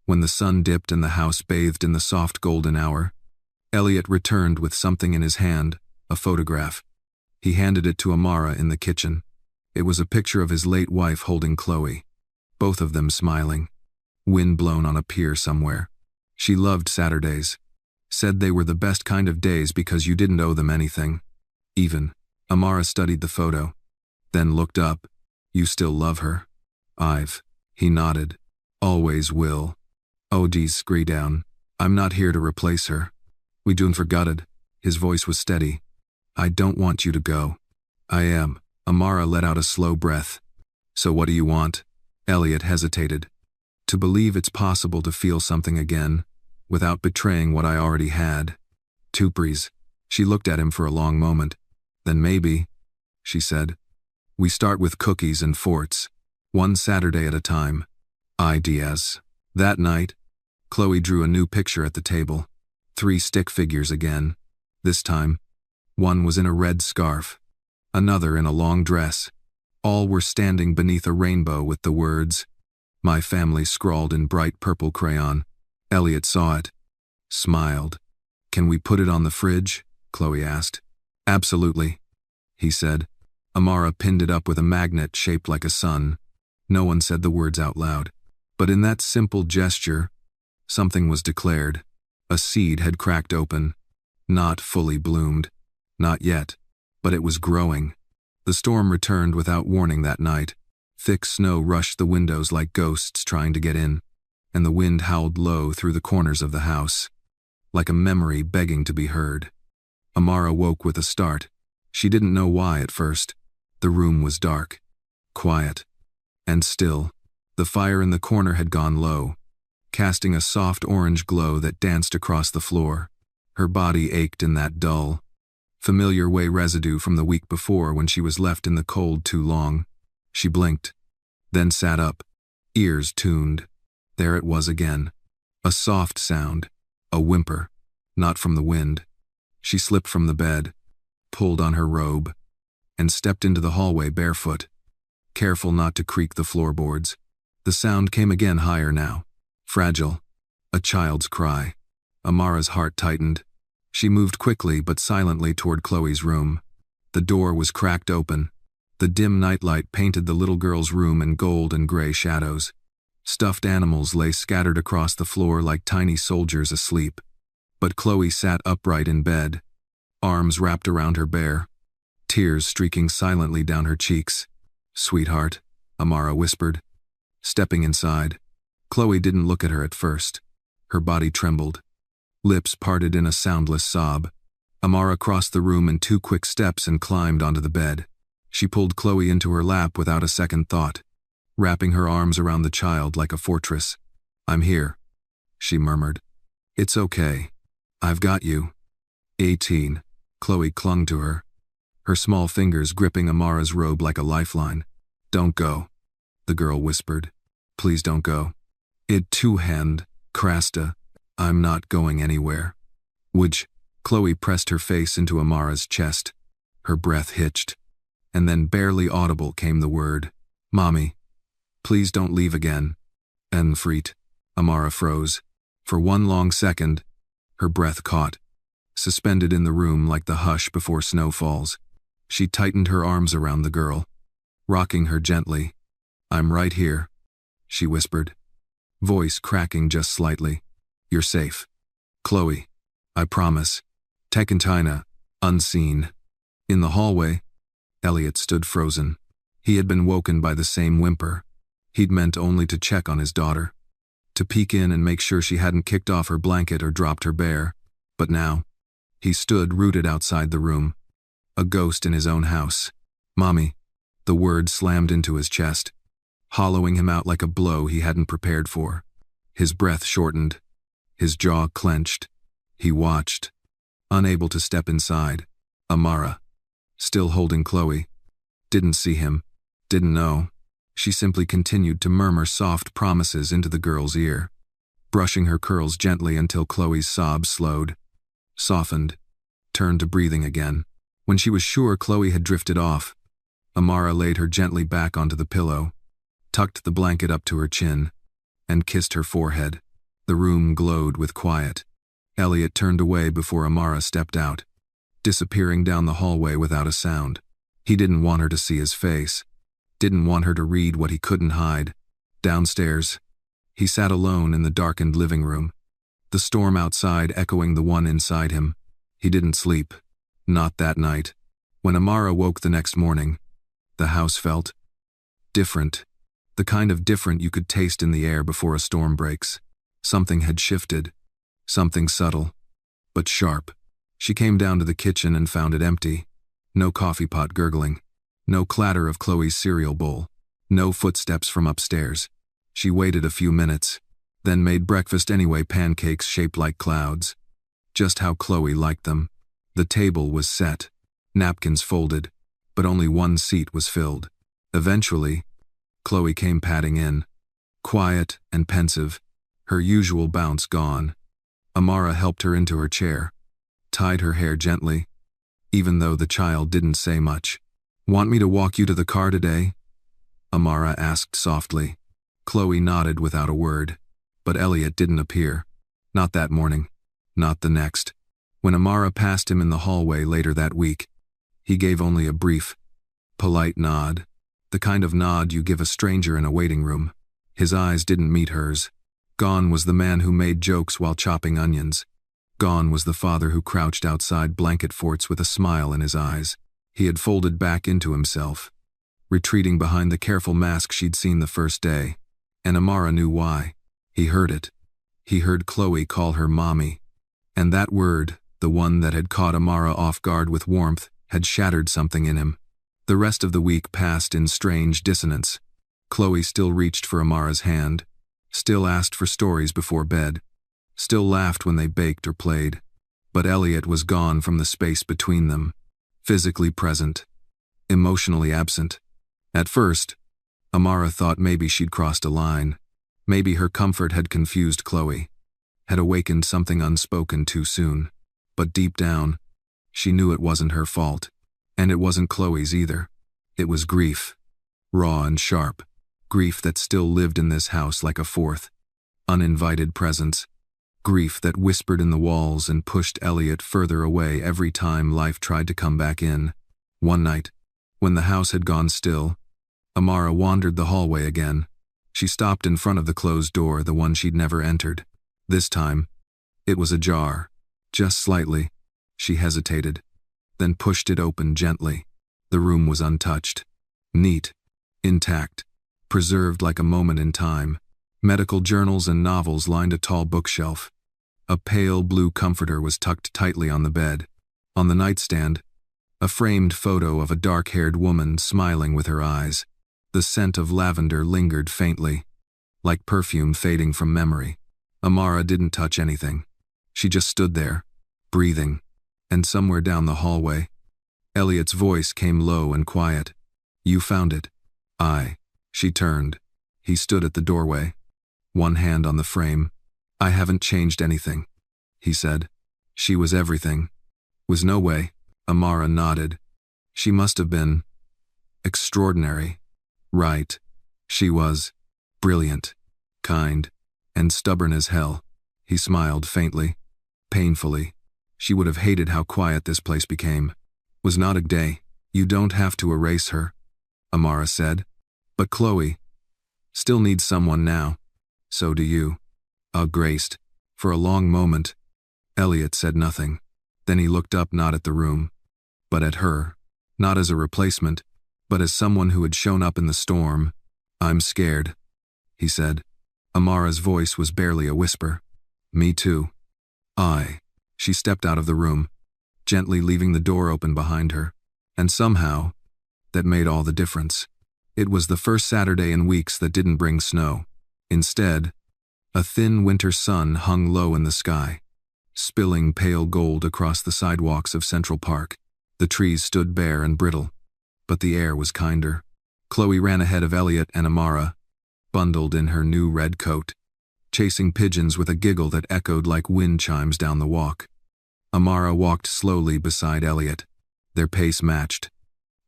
when the sun dipped and the house bathed in the soft golden hour, Elliot returned with something in his hand, a photograph. He handed it to Amara in the kitchen. It was a picture of his late wife holding Chloe, both of them smiling, wind blown on a pier somewhere. She loved Saturdays, said they were the best kind of days because you didn't owe them anything. Even. Amara studied the photo, then looked up. You still love her? He nodded. Always will. Odie's scree down. I'm not here to replace her. We done forgotted. His voice was steady. I don't want you to go. I am. Amara let out a slow breath. So what do you want? Elliot hesitated. To believe it's possible to feel something again, without betraying what I already had. Tupries. She looked at him for a long moment. Then maybe, she said. We start with cookies and forts, one Saturday at a time. Ideas. That night, Chloe drew a new picture at the table. 3 stick figures again. This time, one was in a red scarf, another in a long dress. All were standing beneath a rainbow with the words, My family scrawled in bright purple crayon. Elliot saw it. Smiled. Can we put it on the fridge? Chloe asked. Absolutely, he said. Amara pinned it up with a magnet shaped like a sun. No one said the words out loud. But in that simple gesture, something was declared. A seed had cracked open. Not fully bloomed. Not yet. But it was growing. The storm returned without warning that night. Thick snow rushed the windows like ghosts trying to get in, and the wind howled low through the corners of the house, like a memory begging to be heard. Amara woke with a start. She didn't know why at first. The room was dark, quiet, and still. The fire in the corner had gone low, casting a soft orange glow that danced across the floor. Her body ached in that dull, familiar way residue from the week before when she was left in the cold too long. She blinked, then sat up, ears tuned. There it was again. A soft sound, a whimper, not from the wind. She slipped from the bed, pulled on her robe, and stepped into the hallway barefoot, careful not to creak the floorboards. The sound came again, higher now, fragile, a child's cry. Amara's heart tightened. She moved quickly but silently toward Chloe's room. The door was cracked open. The dim nightlight painted the little girl's room in gold and gray shadows. Stuffed animals lay scattered across the floor like tiny soldiers asleep. But Chloe sat upright in bed, arms wrapped around her bear, tears streaking silently down her cheeks. "Sweetheart," Amara whispered. Stepping inside, Chloe didn't look at her at first. Her body trembled. Lips parted in a soundless sob. Amara crossed the room in 2 quick steps and climbed onto the bed. She pulled Chloe into her lap without a second thought, wrapping her arms around the child like a fortress. "I'm here," she murmured. "It's okay. I've got you." 18. Chloe clung to her, her small fingers gripping Amara's robe like a lifeline. "Don't go," the girl whispered. "Please don't go." "It two-hand, Krasta. I'm not going anywhere." "Would Chloe pressed her face into Amara's chest. Her breath hitched, and then barely audible came the word, "Mommy, please don't leave again." "Enfriet." Amara froze. For one long second, her breath caught, suspended in the room like the hush before snow falls. She tightened her arms around the girl, rocking her gently. "I'm right here," she whispered, voice cracking just slightly. "You're safe, Chloe. I promise." Tekentina, unseen. In the hallway, Elliot stood frozen. He had been woken by the same whimper. He'd meant only to check on his daughter, to peek in and make sure she hadn't kicked off her blanket or dropped her bear. But now, he stood rooted outside the room, a ghost in his own house. "Mommy," the word slammed into his chest, hollowing him out like a blow he hadn't prepared for. His breath shortened, his jaw clenched. He watched, unable to step inside. Amara, still holding Chloe, didn't see him, didn't know. She simply continued to murmur soft promises into the girl's ear, brushing her curls gently until Chloe's sobs slowed, softened, turned to breathing again. When she was sure Chloe had drifted off, Amara laid her gently back onto the pillow, tucked the blanket up to her chin, and kissed her forehead. The room glowed with quiet. Elliot turned away before Amara stepped out, disappearing down the hallway without a sound. He didn't want her to see his face, didn't want her to read what he couldn't hide. Downstairs, he sat alone in the darkened living room, the storm outside echoing the one inside him. He didn't sleep, not that night. When Amara woke the next morning, the house felt different, the kind of different you could taste in the air before a storm breaks. Something had shifted, something subtle, but sharp. She came down to the kitchen and found it empty. No coffee pot gurgling, no clatter of Chloe's cereal bowl, no footsteps from upstairs. She waited a few minutes, then made breakfast anyway, pancakes shaped like clouds, just how Chloe liked them. The table was set, napkins folded, but only one seat was filled. Eventually, Chloe came padding in, quiet and pensive, her usual bounce gone. Amara helped her into her chair, tied her hair gently, even though the child didn't say much. "Want me to walk you to the car today?" Amara asked softly. Chloe nodded without a word. But Elliot didn't appear. Not that morning. Not the next. When Amara passed him in the hallway later that week, he gave only a brief, polite nod. The kind of nod you give a stranger in a waiting room. His eyes didn't meet hers. Gone was the man who made jokes while chopping onions. Gone was the father who crouched outside blanket forts with a smile in his eyes. He had folded back into himself, retreating behind the careful mask she'd seen the first day. And Amara knew why. He heard it. He heard Chloe call her mommy. And that word, the one that had caught Amara off guard with warmth, had shattered something in him. The rest of the week passed in strange dissonance. Chloe still reached for Amara's hand, still asked for stories before bed, still laughed when they baked or played. But Elliot was gone from the space between them, physically present, emotionally absent. At first, Amara thought maybe she'd crossed a line. Maybe her comfort had confused Chloe, had awakened something unspoken too soon. But deep down, she knew it wasn't her fault. And it wasn't Chloe's either. It was grief, raw and sharp. Grief that still lived in this house like a fourth, uninvited presence. Grief that whispered in the walls and pushed Elliot further away every time life tried to come back in. One night, when the house had gone still, Amara wandered the hallway again. She stopped in front of the closed door, the one she'd never entered. This time, it was ajar, just slightly. She hesitated, then pushed it open gently. The room was untouched, neat, intact, preserved like a moment in time. Medical journals and novels lined a tall bookshelf. A pale blue comforter was tucked tightly on the bed. On the nightstand, a framed photo of a dark-haired woman smiling with her eyes. The scent of lavender lingered faintly, like perfume fading from memory. Amara didn't touch anything. She just stood there, breathing. And somewhere down the hallway, Elliot's voice came low and quiet. "You found it." "I." She turned. He stood at the doorway, one hand on the frame. "I haven't changed anything," he said. "She was everything." "Was no way." Amara nodded. "She must have been extraordinary." "Right. She was brilliant, kind, and stubborn as hell." He smiled faintly, painfully. She would have hated how quiet this place became. "Was not a day. You don't have to erase her," Amara said. "But Chloe still needs someone now. So do you." Graced. For a long moment, Elliot said nothing. Then he looked up, not at the room, but at her. Not as a replacement, but as someone who had shown up in the storm. "I'm scared," he said. Amara's voice was barely a whisper. "Me too." She stepped out of the room, gently leaving the door open behind her. And somehow, that made all the difference. It was the first Saturday in weeks that didn't bring snow. Instead, a thin winter sun hung low in the sky, spilling pale gold across the sidewalks of Central Park. The trees stood bare and brittle, but the air was kinder. Chloe ran ahead of Elliot and Amara, bundled in her new red coat, chasing pigeons with a giggle that echoed like wind chimes down the walk. Amara walked slowly beside Elliot. Their pace matched.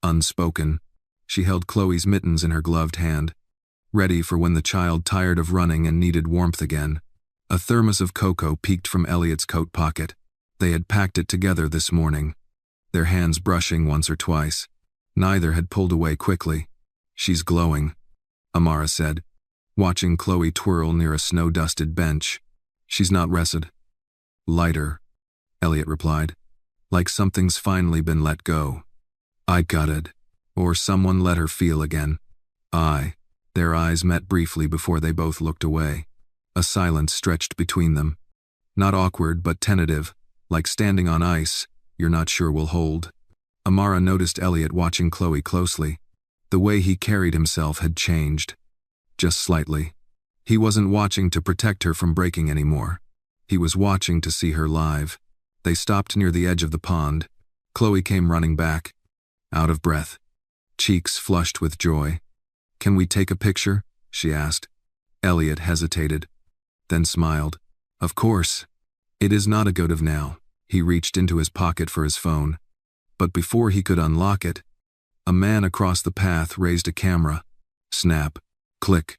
Unspoken, she held Chloe's mittens in her gloved hand, ready for when the child tired of running and needed warmth again. A thermos of cocoa peeked from Elliot's coat pocket. They had packed it together this morning, their hands brushing once or twice. Neither had pulled away quickly. "She's glowing," Amara said, watching Chloe twirl near a snow-dusted bench. "She's not rested." "Lighter," Elliot replied, "like something's finally been let go." "I got it." Or someone let her feel again. Their eyes met briefly before they both looked away. A silence stretched between them. Not awkward, but tentative, like standing on ice you're not sure will hold. Amara noticed Elliot watching Chloe closely. The way he carried himself had changed. Just slightly. He wasn't watching to protect her from breaking anymore. He was watching to see her live. They stopped near the edge of the pond. Chloe came running back, out of breath, cheeks flushed with joy. "Can we take a picture?" she asked. Elliot hesitated, then smiled. "Of course." "It is not a good of now." He reached into his pocket for his phone. But before he could unlock it, a man across the path raised a camera. Snap. Click.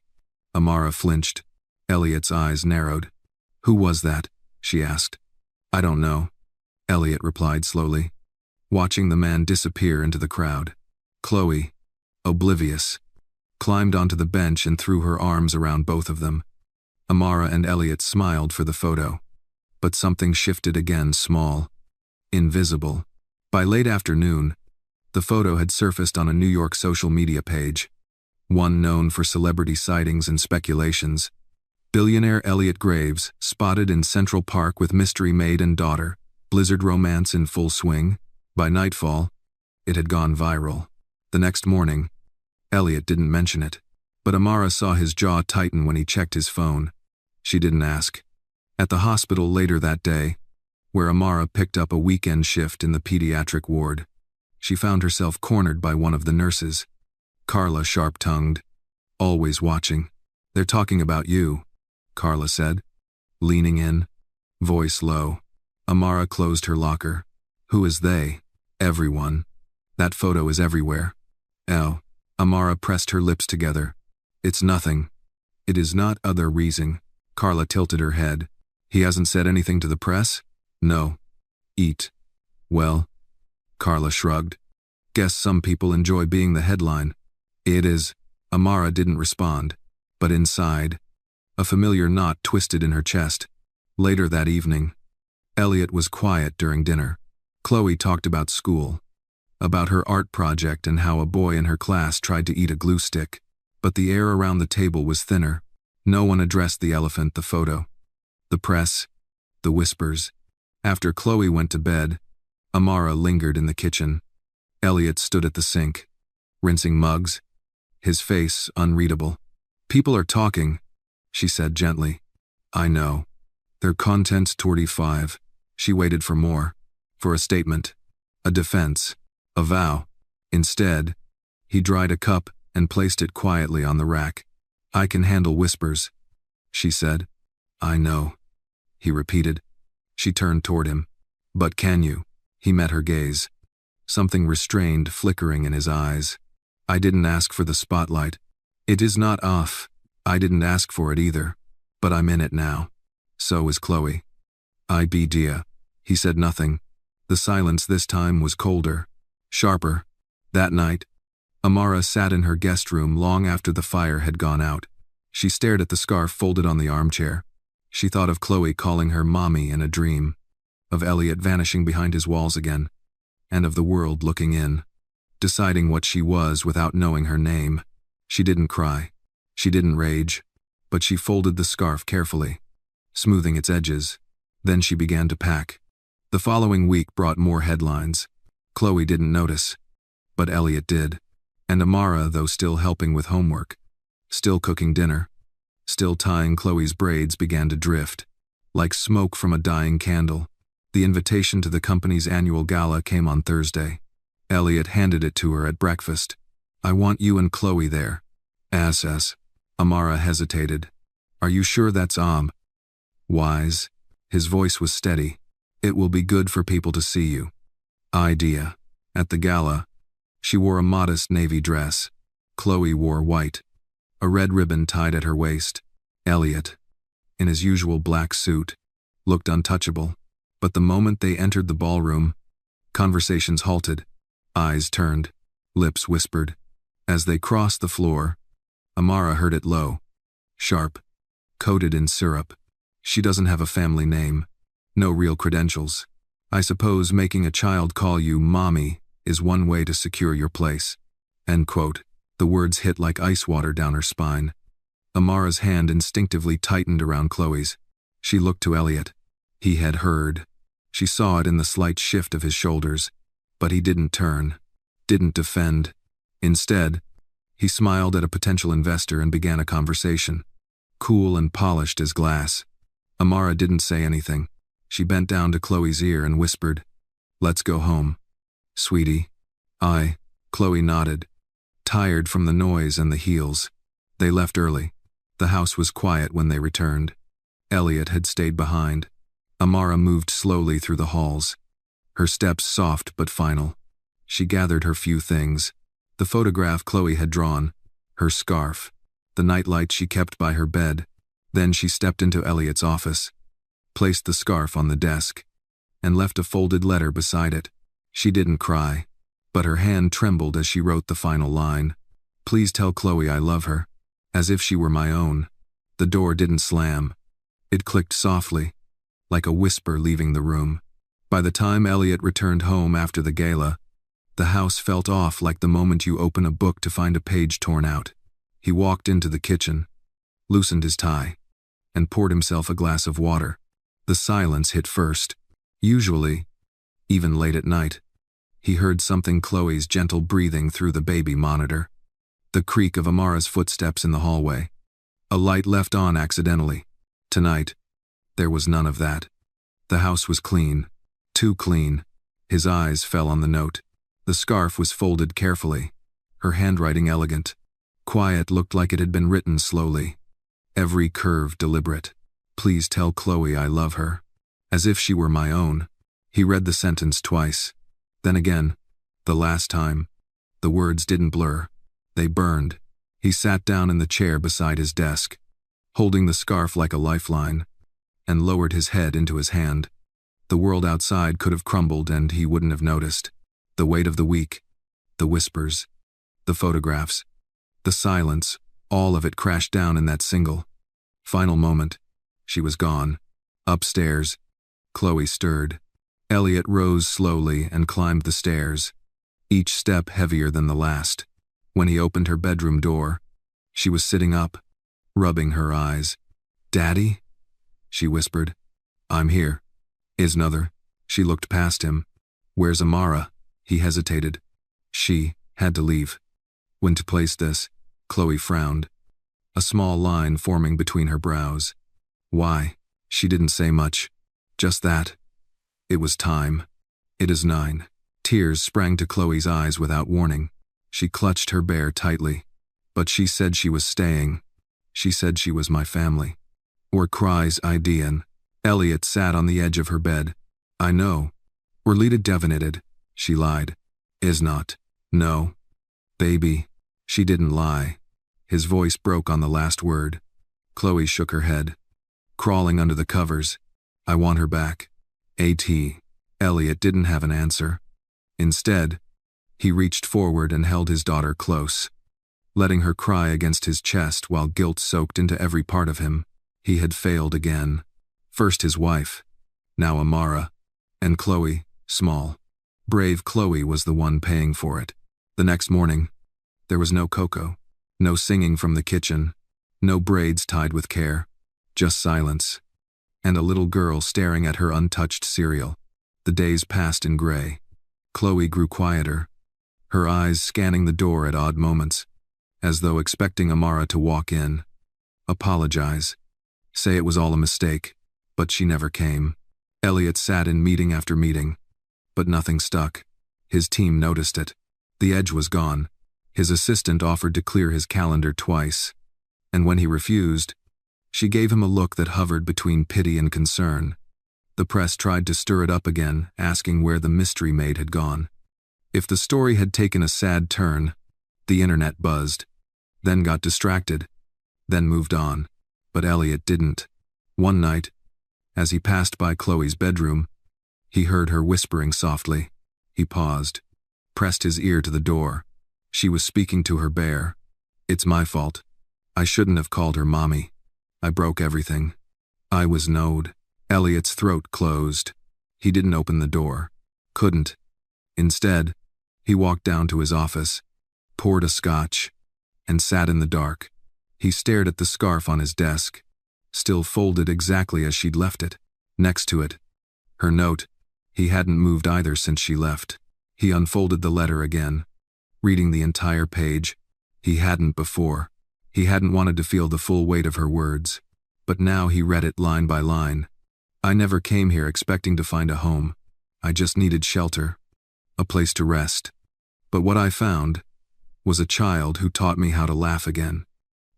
Amara flinched. Elliot's eyes narrowed. Who was that? She asked. I don't know, Elliot replied slowly, watching the man disappear into the crowd. Chloe, oblivious, climbed onto the bench and threw her arms around both of them. Amara and Elliot smiled for the photo. But something shifted again, small, invisible. By late afternoon, the photo had surfaced on a New York social media page, one known for celebrity sightings and speculations. Billionaire Elliot Graves, spotted in Central Park with mystery maid and daughter, blizzard romance in full swing. By nightfall, it had gone viral. The next morning, Elliot didn't mention it, but Amara saw his jaw tighten when he checked his phone. She didn't ask. At the hospital later that day, where Amara picked up a weekend shift in the pediatric ward, she found herself cornered by one of the nurses. Carla, sharp-tongued, always watching. They're talking about you, Carla said, leaning in, voice low. Amara closed her locker. Who is they? Everyone. That photo is everywhere. Oh. Amara pressed her lips together. It's nothing. It is not other reason. Carla tilted her head. He hasn't said anything to the press? No. Eat. Well, Carla shrugged. Guess some people enjoy being the headline. It is. Amara didn't respond, but inside, a familiar knot twisted in her chest. Later that evening, Elliot was quiet during dinner. Chloe talked about school, about her art project and how a boy in her class tried to eat a glue stick, but the air around the table was thinner. No one addressed the elephant, the photo. The press, the whispers. After Chloe went to bed, Amara lingered in the kitchen. Elliot stood at the sink, rinsing mugs, his face unreadable. People are talking, she said gently. I know. Their content's 25. She waited for more, for a statement, a defense, a vow. Instead, he dried a cup and placed it quietly on the rack. I can handle whispers, she said. I know, he repeated. She turned toward him. But can you? He met her gaze, something restrained flickering in his eyes. I didn't ask for the spotlight. It is not off. I didn't ask for it either. But I'm in it now. So is Chloe. I be dear. He said nothing. The silence this time was colder, sharper. That night, Amara sat in her guest room long after the fire had gone out. She stared at the scarf folded on the armchair. She thought of Chloe calling her mommy in a dream, of Elliot vanishing behind his walls again, and of the world looking in, deciding what she was without knowing her name. She didn't cry. She didn't rage, but she folded the scarf carefully, smoothing its edges. Then she began to pack. The following week brought more headlines. Chloe didn't notice, but Elliot did. And Amara, though still helping with homework, still cooking dinner, still tying Chloe's braids, began to drift, like smoke from a dying candle. The invitation to the company's annual gala came on Thursday. Elliot handed it to her at breakfast. I want you and Chloe there. As. Amara hesitated. Are you sure that's wise? His voice was steady. It will be good for people to see you. Idea. At the gala, she wore a modest navy dress. Chloe wore white, a red ribbon tied at her waist. Elliot, in his usual black suit, looked untouchable. But the moment they entered the ballroom, conversations halted, eyes turned, lips whispered. As they crossed the floor, Amara heard it low, sharp, coated in syrup. She doesn't have a family name, no real credentials. I suppose making a child call you mommy is one way to secure your place. End quote. The words hit like ice water down her spine. Amara's hand instinctively tightened around Chloe's. She looked to Elliot. He had heard. She saw it in the slight shift of his shoulders. But he didn't turn, didn't defend. Instead, he smiled at a potential investor and began a conversation, cool and polished as glass. Amara didn't say anything. She bent down to Chloe's ear and whispered, Let's go home. Sweetie. Chloe nodded, tired from the noise and the heels. They left early. The house was quiet when they returned. Elliot had stayed behind. Amara moved slowly through the halls, her steps soft but final. She gathered her few things. The photograph Chloe had drawn, her scarf, the nightlight she kept by her bed. Then she stepped into Elliot's office, placed the scarf on the desk, and left a folded letter beside it. She didn't cry, but her hand trembled as she wrote the final line. Please tell Chloe I love her, as if she were my own. The door didn't slam. It clicked softly, like a whisper leaving the room. By the time Elliot returned home after the gala, the house felt off like the moment you open a book to find a page torn out. He walked into the kitchen, loosened his tie, and poured himself a glass of water. The silence hit first. Usually, even late at night, he heard something: Chloe's gentle breathing through the baby monitor, the creak of Amara's footsteps in the hallway, a light left on accidentally. Tonight, there was none of that. The house was clean, too clean. His eyes fell on the note. The scarf was folded carefully, her handwriting elegant. Quiet, looked like it had been written slowly, every curve deliberate. Please tell Chloe I love her, as if she were my own. He read the sentence twice. Then again, the last time. The words didn't blur. They burned. He sat down in the chair beside his desk, holding the scarf like a lifeline, and lowered his head into his hand. The world outside could have crumbled and he wouldn't have noticed. The weight of the week, the whispers, the photographs, the silence, all of it crashed down in that single, final moment. She was gone. Upstairs, Chloe stirred. Elliot rose slowly and climbed the stairs, each step heavier than the last. When he opened her bedroom door, she was sitting up, rubbing her eyes. "Daddy?" she whispered. "I'm here." "Is Mother?" She looked past him. "Where's Amara?" He hesitated. She had to leave. When to place this, Chloe frowned, a small line forming between her brows. Why? She didn't say much. Just that. It was time. It is 9. Tears sprang to Chloe's eyes without warning. She clutched her bear tightly. But she said she was staying. She said she was my family. Or cries Idian. Elliot sat on the edge of her bed. "I know. We're devinated." She lied. "Is not." "No. Baby." She didn't lie. His voice broke on the last word. Chloe shook her head. "Crawling under the covers. I want her back." A.T. Elliot didn't have an answer. Instead, he reached forward and held his daughter close, letting her cry against his chest while guilt soaked into every part of him. He had failed again. First his wife, now Amara, and Chloe, small. Brave Chloe was the one paying for it. The next morning, there was no cocoa, no singing from the kitchen, no braids tied with care, just silence, and a little girl staring at her untouched cereal. The days passed in gray. Chloe grew quieter, her eyes scanning the door at odd moments, as though expecting Amara to walk in, apologize, say it was all a mistake, but she never came. Elliot sat in meeting after meeting, but nothing stuck. His team noticed it. The edge was gone. His assistant offered to clear his calendar twice, and when he refused, she gave him a look that hovered between pity and concern. The press tried to stir it up again, asking where the mystery maid had gone. If the story had taken a sad turn, the internet buzzed, then got distracted, then moved on. But Elliot didn't. One night, as he passed by Chloe's bedroom, he heard her whispering softly. He paused, pressed his ear to the door. She was speaking to her bear. "It's my fault. I shouldn't have called her mommy. I broke everything. I was Node." Elliot's throat closed. He didn't open the door. Couldn't. Instead, he walked down to his office, poured a scotch, and sat in the dark. He stared at the scarf on his desk, still folded exactly as she'd left it. Next to it, her note. He hadn't moved either since she left. He unfolded the letter again, reading the entire page. He hadn't before. He hadn't wanted to feel the full weight of her words. But now he read it line by line. "I never came here expecting to find a home. I just needed shelter, a place to rest. But what I found was a child who taught me how to laugh again,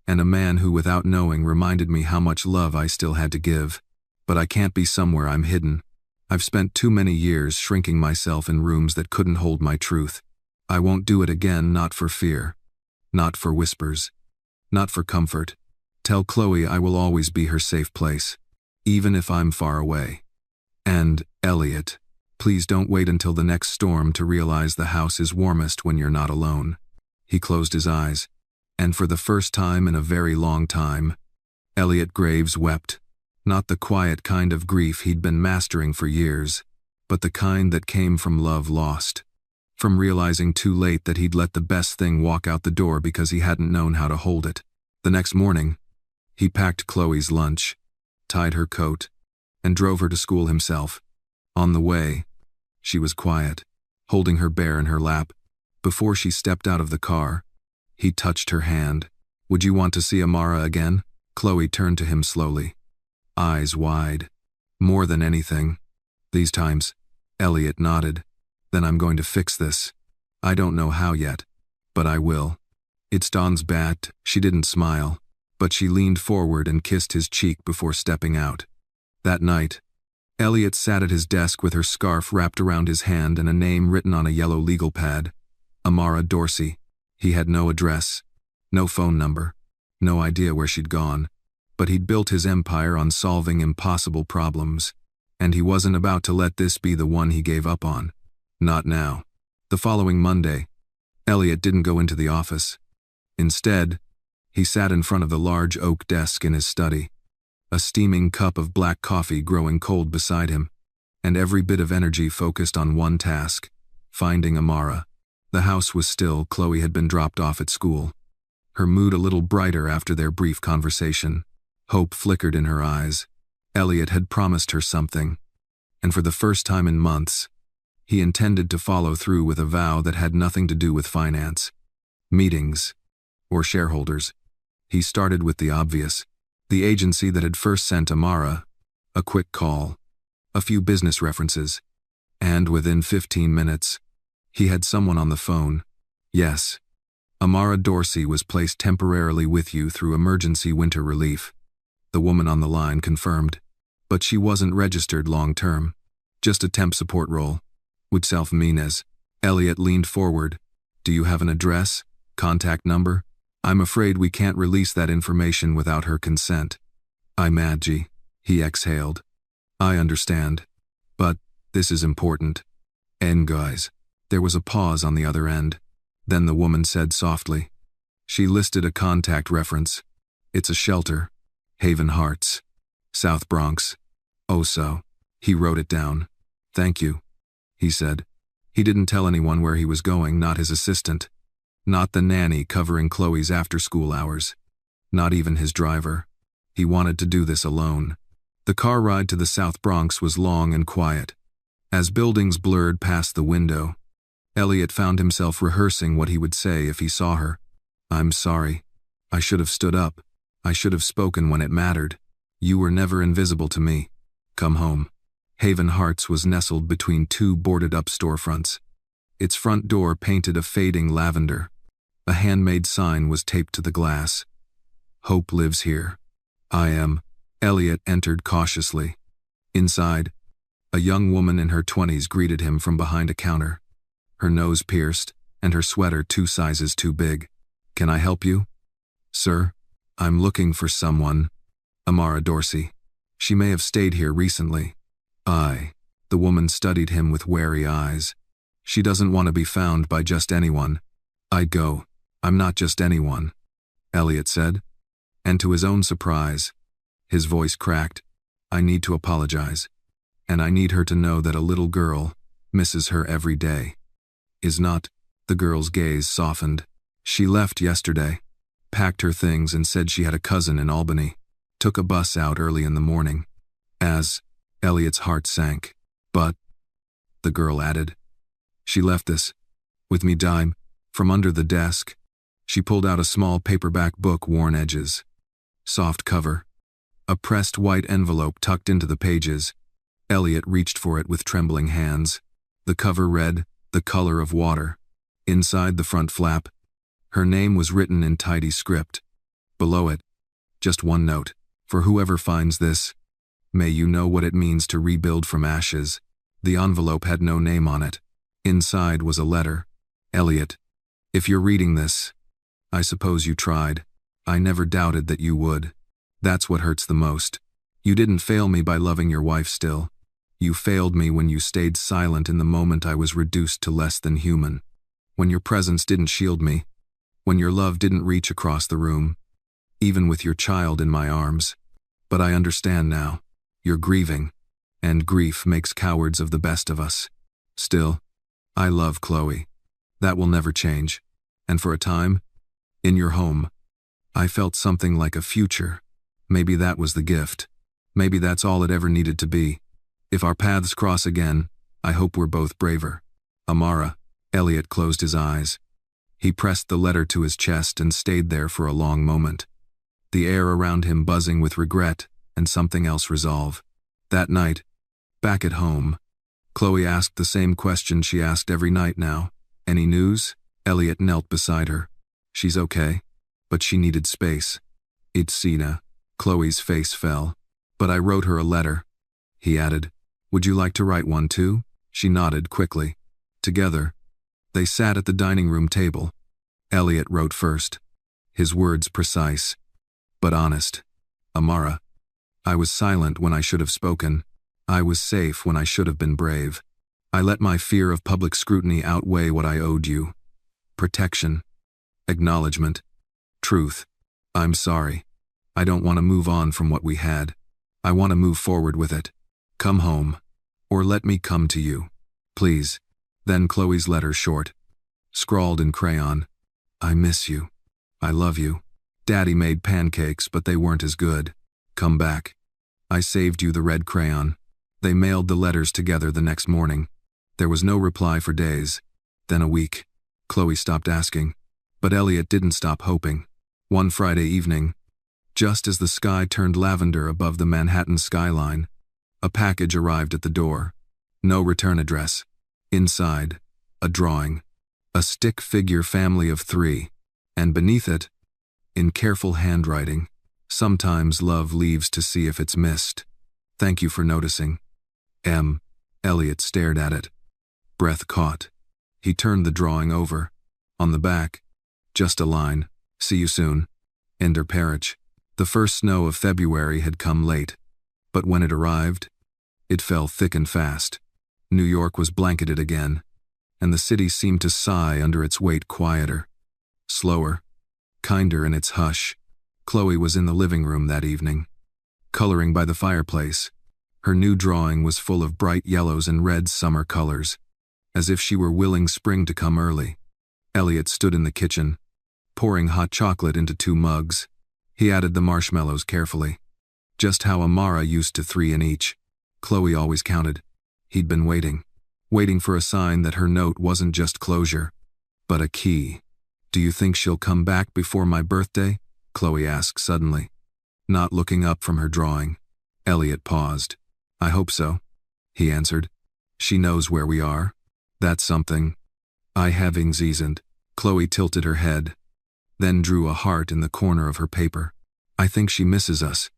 and a man who, without knowing, reminded me how much love I still had to give. But I can't be somewhere I'm hidden. I've spent too many years shrinking myself in rooms that couldn't hold my truth. I won't do it again, not for fear, not for whispers, not for comfort. Tell Chloe I will always be her safe place, even if I'm far away. And, Elliot, please don't wait until the next storm to realize the house is warmest when you're not alone. He closed his eyes, and for the first time in a very long time, Elliot Graves wept. Not the quiet kind of grief he'd been mastering for years, but the kind that came from love lost. From realizing too late that he'd let the best thing walk out the door because he hadn't known how to hold it. The next morning, he packed Chloe's lunch, tied her coat, and drove her to school himself. On the way, she was quiet, holding her bear in her lap. Before she stepped out of the car, he touched her hand. Would you want to see Amara again? Chloe turned to him slowly, eyes wide. More than anything. These times, Elliot nodded. Then I'm going to fix this. I don't know how yet, but I will. It's Dawn's bat. She didn't smile, but she leaned forward and kissed his cheek before stepping out. That night, Elliot sat at his desk with her scarf wrapped around his hand and a name written on a yellow legal pad. Amara Dorsey. He had no address, no phone number, no idea where she'd gone, but he'd built his empire on solving impossible problems, and he wasn't about to let this be the one he gave up on. Not now. The following Monday, Elliot didn't go into the office. Instead, he sat in front of the large oak desk in his study, a steaming cup of black coffee growing cold beside him, and every bit of energy focused on one task, finding Amara. The house was still. Chloe had been dropped off at school, her mood a little brighter after their brief conversation. Hope flickered in her eyes. Elliot had promised her something, and for the first time in months, he intended to follow through with a vow that had nothing to do with finance, meetings, or shareholders. He started with the obvious, the agency that had first sent Amara, a quick call, a few business references, and within 15 minutes, he had someone on the phone. Yes, Amara Dorsey was placed temporarily with you through emergency winter relief. The woman on the line confirmed, but she wasn't registered long-term, just a temp support role. Would self mean as? Elliot leaned forward. Do you have an address? Contact number? I'm afraid we can't release that information without her consent. I'm Adji. He exhaled. I understand. But, this is important. And guys. There was a pause on the other end. Then the woman said softly. She listed a contact reference. It's a shelter. Haven Hearts. South Bronx. Oh so. He wrote it down. Thank you, he said. He didn't tell anyone where he was going, not his assistant. Not the nanny covering Chloe's after-school hours. Not even his driver. He wanted to do this alone. The car ride to the South Bronx was long and quiet. As buildings blurred past the window, Elliot found himself rehearsing what he would say if he saw her. I'm sorry. I should have stood up. I should have spoken when it mattered. You were never invisible to me. Come home. Haven Hearts was nestled between two boarded-up storefronts. Its front door painted a fading lavender. A handmade sign was taped to the glass. Hope lives here. I am. Elliot entered cautiously. Inside, a young woman in her 20s greeted him from behind a counter. Her nose pierced, and her sweater 2 sizes too big. Can I help you? Sir, I'm looking for someone. Amara Dorsey. She may have stayed here recently. The woman studied him with wary eyes. She doesn't want to be found by just anyone. I go. I'm not just anyone, Elliot said. And to his own surprise, his voice cracked. I need to apologize. And I need her to know that a little girl misses her every day. Is not. The girl's gaze softened. She left yesterday, packed her things and said she had a cousin in Albany. Took a bus out early in the morning. As Elliot's heart sank. But, the girl added, she left this, with me dime, from under the desk. She pulled out a small paperback book, worn edges. Soft cover. A pressed white envelope tucked into the pages. Elliot reached for it with trembling hands. The cover read, The Color of Water. Inside the front flap, her name was written in tidy script. Below it, just one note. For whoever finds this, may you know what it means to rebuild from ashes. The envelope had no name on it. Inside was a letter. Elliot, if you're reading this, I suppose you tried. I never doubted that you would. That's what hurts the most. You didn't fail me by loving your wife still. You failed me when you stayed silent in the moment I was reduced to less than human. When your presence didn't shield me. When your love didn't reach across the room. Even with your child in my arms. But I understand now. You're grieving. And grief makes cowards of the best of us. Still, I love Chloe. That will never change. And for a time, in your home, I felt something like a future. Maybe that was the gift. Maybe that's all it ever needed to be. If our paths cross again, I hope we're both braver. Amara. Elliot closed his eyes. He pressed the letter to his chest and stayed there for a long moment. The air around him buzzing with regret and something else resolve. That night, back at home, Chloe asked the same question she asked every night now. Any news? Elliot knelt beside her. She's okay, but she needed space. It's Sina. Chloe's face fell. But I wrote her a letter. He added, would you like to write one too? She nodded quickly. Together, they sat at the dining room table. Elliot wrote first. His words precise, but honest. Amara. I was silent when I should have spoken. I was safe when I should have been brave. I let my fear of public scrutiny outweigh what I owed you. Protection. Acknowledgement. Truth. I'm sorry. I don't want to move on from what we had. I want to move forward with it. Come home. Or let me come to you. Please. Then Chloe's letter short. Scrawled in crayon. I miss you. I love you. Daddy made pancakes, but they weren't as good. Come back. I saved you the red crayon. They mailed the letters together the next morning. There was no reply for days. Then a week. Chloe stopped asking. But Elliot didn't stop hoping. One Friday evening, just as the sky turned lavender above the Manhattan skyline, a package arrived at the door. No return address. Inside, a drawing. A stick figure family of 3. And beneath it, in careful handwriting, sometimes love leaves to see if it's missed. Thank you for noticing. M. Elliot stared at it. Breath caught. He turned the drawing over. On the back, just a line. See you soon. Ender Parrish. The first snow of February had come late. But when it arrived, it fell thick and fast. New York was blanketed again, and the city seemed to sigh under its weight quieter. Slower, kinder in its hush. Chloe was in the living room that evening, coloring by the fireplace. Her new drawing was full of bright yellows and reds summer colors, as if she were willing spring to come early. Elliot stood in the kitchen, pouring hot chocolate into 2 mugs. He added the marshmallows carefully. Just how Amara used to 3 in each. Chloe always counted. He'd been waiting for a sign that her note wasn't just closure, but a key. Do you think she'll come back before my birthday? Chloe asked suddenly, not looking up from her drawing. Elliot paused. I hope so, he answered. She knows where we are. That's something. I have seasoned. Chloe tilted her head, then drew a heart in the corner of her paper. I think she misses us.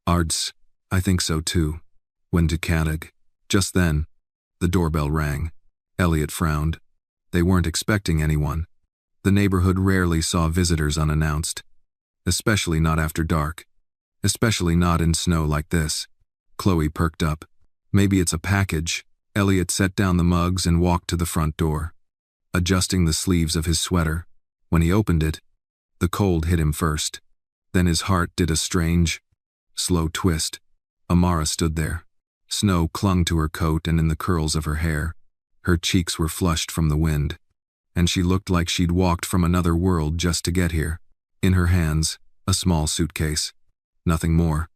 Ards, I think so too. When to Cannig. Just then, the doorbell rang. Elliot frowned. They weren't expecting anyone. The neighborhood rarely saw visitors unannounced. Especially not after dark. Especially not in snow like this. Chloe perked up. Maybe it's a package. Elliot set down the mugs and walked to the front door, adjusting the sleeves of his sweater. When he opened it, the cold hit him first. Then his heart did a strange, slow twist. Amara stood there. Snow clung to her coat and in the curls of her hair. Her cheeks were flushed from the wind, and she looked like she'd walked from another world just to get here. In her hands, a small suitcase. Nothing more.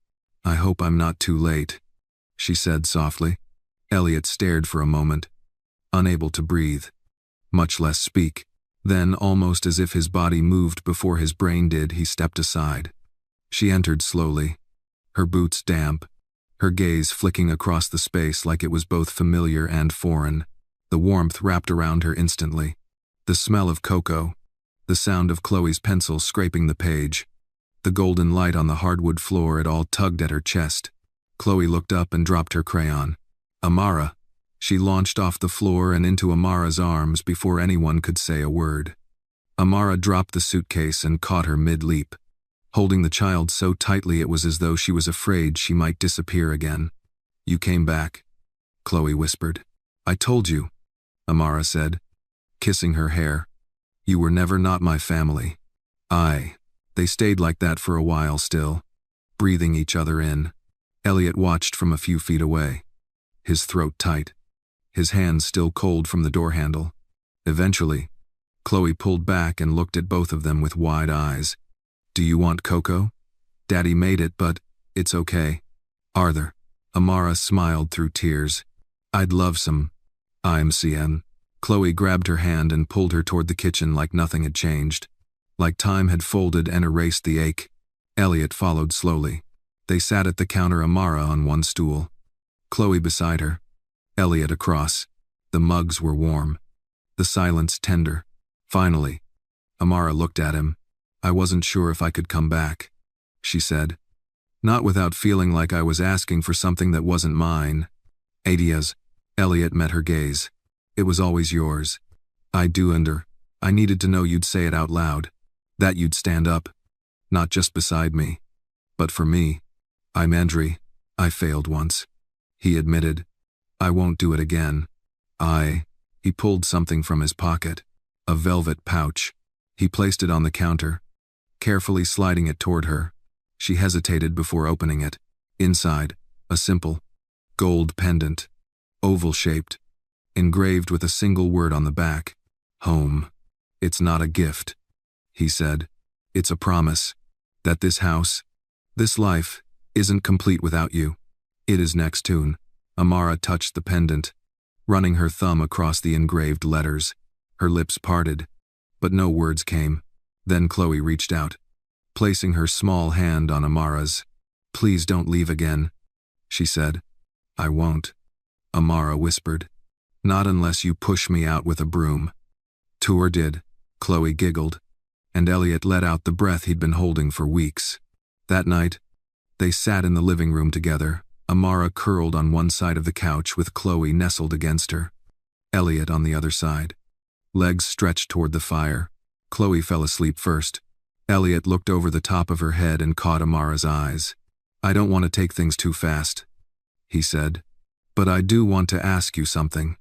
I hope I'm not too late, she said softly. Elliot stared for a moment, unable to breathe, much less speak. Then, almost as if his body moved before his brain did, he stepped aside. She entered slowly, her boots damp, her gaze flicking across the space like it was both familiar and foreign. The warmth wrapped around her instantly. The smell of cocoa, the sound of Chloe's pencil scraping the page, the golden light on the hardwood floor, it all tugged at her chest. Chloe looked up and dropped her crayon. Amara. She launched off the floor and into Amara's arms before anyone could say a word. Amara dropped the suitcase and caught her mid-leap. holding the child so tightly it was as though she was afraid she might disappear again. "You came back," Chloe whispered. "I told you," Amara said, kissing her hair. "You were never not my family." They stayed like that for a while still, breathing each other in. Elliot watched from a few feet away, his throat tight, his hands still cold from the door handle. Eventually, Chloe pulled back and looked at both of them with wide eyes. "Do you want cocoa? Daddy made it, but it's okay." "Arthur," Amara smiled through tears. "I'd love some IMCM." Chloe grabbed her hand and pulled her toward the kitchen like nothing had changed. Like time had folded and erased the ache. Elliot followed slowly. They sat at the counter, Amara on one stool, Chloe beside her, Elliot across. The mugs were warm, the silence tender. Finally, Amara looked at him. "I wasn't sure if I could come back," she said. "Not without feeling like I was asking for something that wasn't mine." "Adias." Elliot met her gaze. "It was always yours. I do under. I needed to know you'd say it out loud. That you'd stand up. Not just beside me, but for me. I'm Andri. I failed once," he admitted. "I won't do it again." He pulled something from his pocket. A velvet pouch. He placed it on the counter, carefully sliding it toward her. She hesitated before opening it. Inside, a simple, gold pendant, oval-shaped, engraved with a single word on the back. "Home. It's not a gift," he said. "It's a promise that this house, this life, isn't complete without you. It is next tune." Amara touched the pendant, running her thumb across the engraved letters. Her lips parted, but no words came. Then Chloe reached out, placing her small hand on Amara's. "Please don't leave again," she said. "I won't," Amara whispered. "Not unless you push me out with a broom." "Tour did," Chloe giggled, and Elliot let out the breath he'd been holding for weeks. That night, they sat in the living room together, Amara curled on one side of the couch with Chloe nestled against her, Elliot on the other side, legs stretched toward the fire. Chloe fell asleep first. Elliot looked over the top of her head and caught Amara's eyes. "I don't want to take things too fast," he said, "but I do want to ask you something."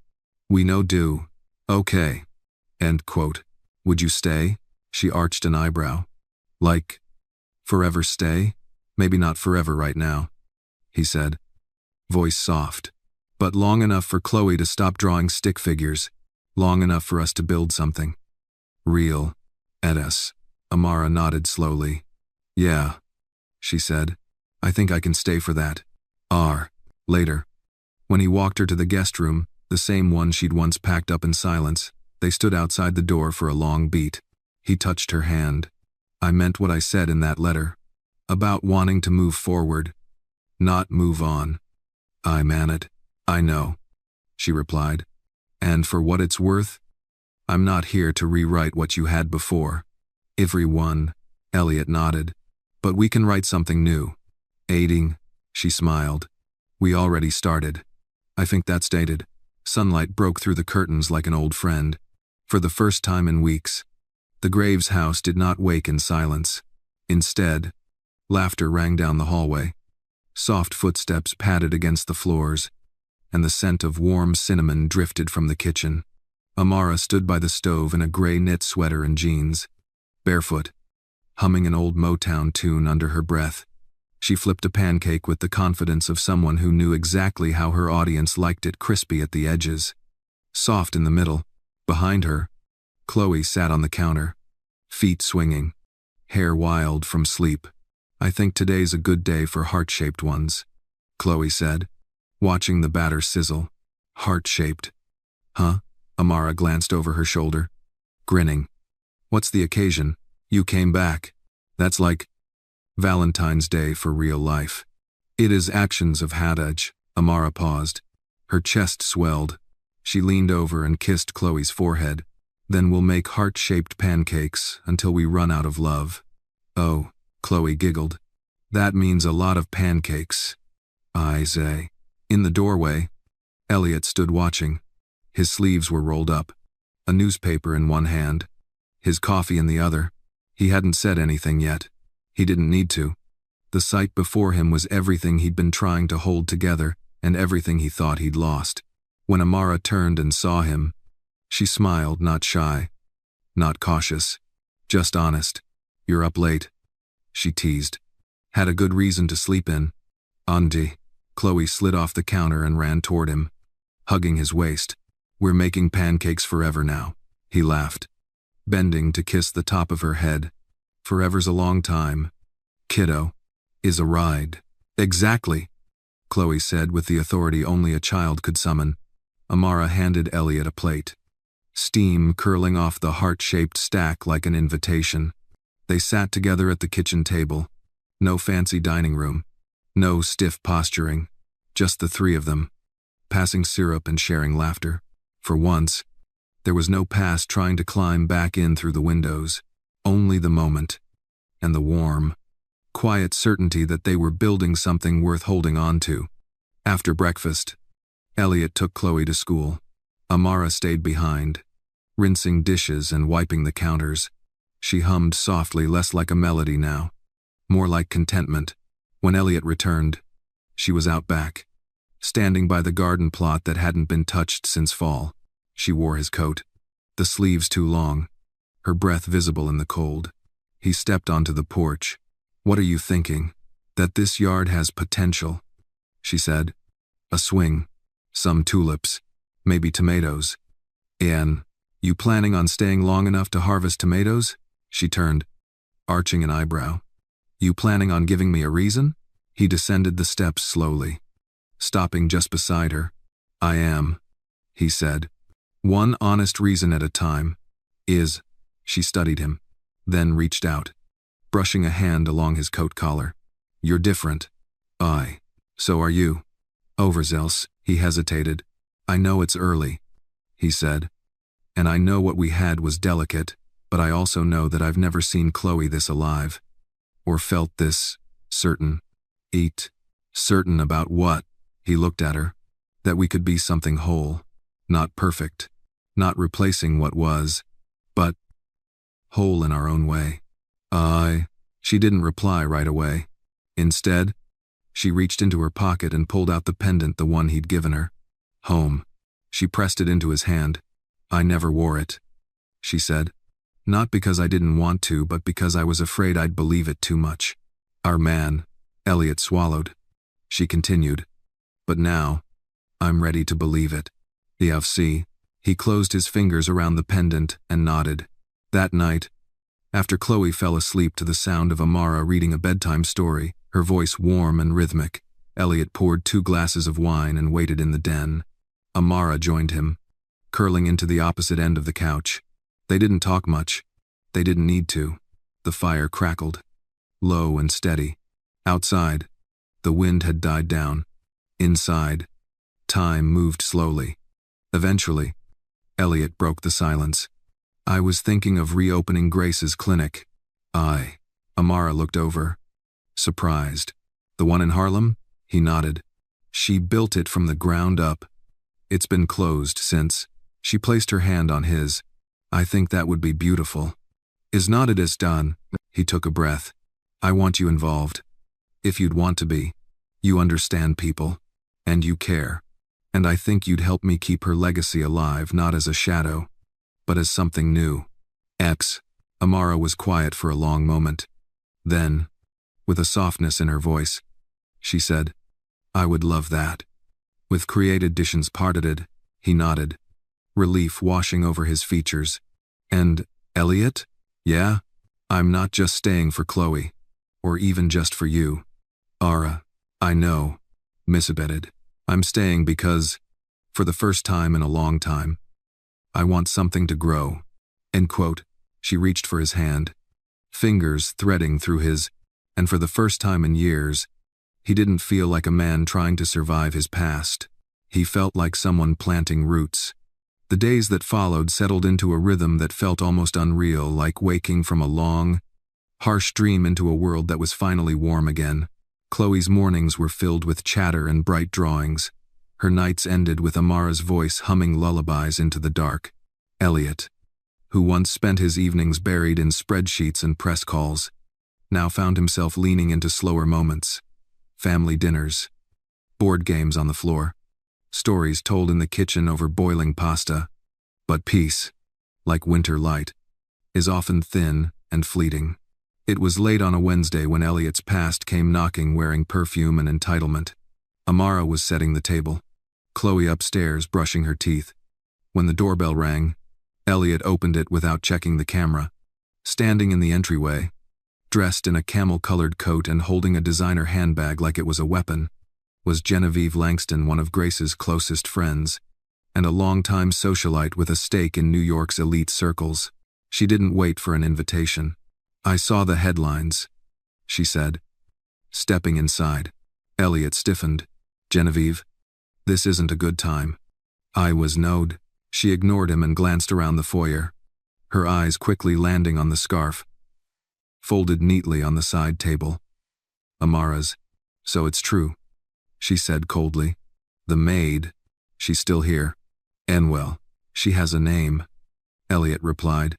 "We no do." "Okay." End quote. "Would you stay?" She arched an eyebrow. "Like, forever stay?" "Maybe not forever right now," he said, voice soft. "But long enough for Chloe to stop drawing stick figures, long enough for us to build something real at us." Amara nodded slowly. "Yeah," she said. "I think I can stay for that." Later, when he walked her to the guest room, the same one she'd once packed up in silence, they stood outside the door for a long beat. He touched her hand. "I meant what I said in that letter. About wanting to move forward, not move on." "I man it. I know," she replied. "And for what it's worth, I'm not here to rewrite what you had before." "Everyone," Elliot nodded. "But we can write something new." "Aiding," she smiled. "We already started." "I think that's dated." Sunlight broke through the curtains like an old friend. For the first time in weeks, the Graves house did not wake in silence. Instead, laughter rang down the hallway. Soft footsteps padded against the floors, and the scent of warm cinnamon drifted from the kitchen. Amara stood by the stove in a gray knit sweater and jeans, barefoot, humming an old Motown tune under her breath. She flipped a pancake with the confidence of someone who knew exactly how her audience liked it, crispy at the edges, soft in the middle. Behind her, Chloe sat on the counter, feet swinging, hair wild from sleep. "I think today's a good day for heart-shaped ones," Chloe said, watching the batter sizzle. "Heart-shaped? Huh?" Amara glanced over her shoulder, grinning. "What's the occasion? You came back. That's like Valentine's Day for real life." "It is actions of Hadaj." Amara paused. Her chest swelled. She leaned over and kissed Chloe's forehead. "Then we'll make heart-shaped pancakes until we run out of love." "Oh," Chloe giggled. "That means a lot of pancakes." "I say." In the doorway, Elliot stood watching. His sleeves were rolled up, a newspaper in one hand, his coffee in the other. He hadn't said anything yet. He didn't need to. The sight before him was everything he'd been trying to hold together and everything he thought he'd lost. When Amara turned and saw him, she smiled, not shy, not cautious, just honest. "You're up late," she teased. "Had a good reason to sleep in." "Andy." Chloe slid off the counter and ran toward him, hugging his waist. "We're making pancakes forever now," he laughed, bending to kiss the top of her head. "Forever's a long time. Kiddo. Is a ride." "Exactly," Chloe said with the authority only a child could summon. Amara handed Elliot a plate, steam curling off the heart-shaped stack like an invitation. They sat together at the kitchen table. No fancy dining room, no stiff posturing, just the three of them, passing syrup and sharing laughter. For once, there was no past trying to climb back in through the windows, only the moment, and the warm, quiet certainty that they were building something worth holding on to. After breakfast, Elliot took Chloe to school. Amara stayed behind, rinsing dishes and wiping the counters. She hummed softly, less like a melody now, more like contentment. When Elliot returned, she was out back, standing by the garden plot that hadn't been touched since fall. She wore his coat, the sleeves too long, her breath visible in the cold. He stepped onto the porch. "What are you thinking?" "That this yard has potential," she said. "A swing, some tulips, maybe tomatoes." "Anne, you planning on staying long enough to harvest tomatoes?" She turned, arching an eyebrow. "You planning on giving me a reason?" He descended the steps slowly, stopping just beside her. "I am," he said. "One honest reason at a time." She studied him, then reached out, brushing a hand along his coat collar. "You're different." So are you." "Overzealous," he hesitated. "I know it's early," he said, "and I know what we had was delicate, but I also know that I've never seen Chloe this alive, or felt this certain. Certain about what?" He looked at her. "That we could be something whole, not perfect, not replacing what was, but whole in our own way." She didn't reply right away. Instead, she reached into her pocket and pulled out the pendant, the one he'd given her. "Home." She pressed it into his hand. "I never wore it," she said. "Not because I didn't want to, but because I was afraid I'd believe it too much." "Our man," Elliot swallowed. She continued. "But now, I'm ready to believe it." "See." He closed his fingers around the pendant and nodded. That night, after Chloe fell asleep to the sound of Amara reading a bedtime story, her voice warm and rhythmic, Elliot poured 2 glasses of wine and waited in the den. Amara joined him, curling into the opposite end of the couch. They didn't talk much. They didn't need to. The fire crackled, low and steady. Outside, the wind had died down. Inside, time moved slowly. Eventually, Elliot broke the silence. "I was thinking of reopening Grace's clinic." Amara looked over, surprised. "The one in Harlem?" He nodded. "She built it from the ground up. It's been closed since." She placed her hand on his. "I think that would be beautiful." "Is not it as done?" He took a breath. "I want you involved. If you'd want to be. You understand people. And you care. And I think you'd help me keep her legacy alive, not as a shadow, but as something new." Amara was quiet for a long moment. Then, with a softness in her voice, she said, "I would love that." With created additions parted, he nodded, relief washing over his features. "And, Elliot? Yeah? I'm not just staying for Chloe, or even just for you. I know, misabetted. I'm staying because, for the first time in a long time, I want something to grow." End quote. She reached for his hand, fingers threading through his, and for the first time in years, he didn't feel like a man trying to survive his past. He felt like someone planting roots. The days that followed settled into a rhythm that felt almost unreal, like waking from a long, harsh dream into a world that was finally warm again. Chloe's mornings were filled with chatter and bright drawings. Her nights ended with Amara's voice humming lullabies into the dark. Elliot, who once spent his evenings buried in spreadsheets and press calls, now found himself leaning into slower moments. Family dinners. Board games on the floor. Stories told in the kitchen over boiling pasta. But peace, like winter light, is often thin and fleeting. It was late on a Wednesday when Elliot's past came knocking wearing perfume and entitlement. Amara was setting the table, Chloe upstairs brushing her teeth. When the doorbell rang, Elliot opened it without checking the camera. Standing in the entryway, dressed in a camel-colored coat and holding a designer handbag like it was a weapon, was Genevieve Langston, one of Grace's closest friends, and a longtime socialite with a stake in New York's elite circles. She didn't wait for an invitation. "I saw the headlines," she said. Stepping inside, Elliot stiffened. "Genevieve, this isn't a good time." "I was knowed." She ignored him and glanced around the foyer, her eyes quickly landing on the scarf, folded neatly on the side table. "Amara's. So it's true," she said coldly. "The maid, she's still here. And well, she has a name," Elliot replied,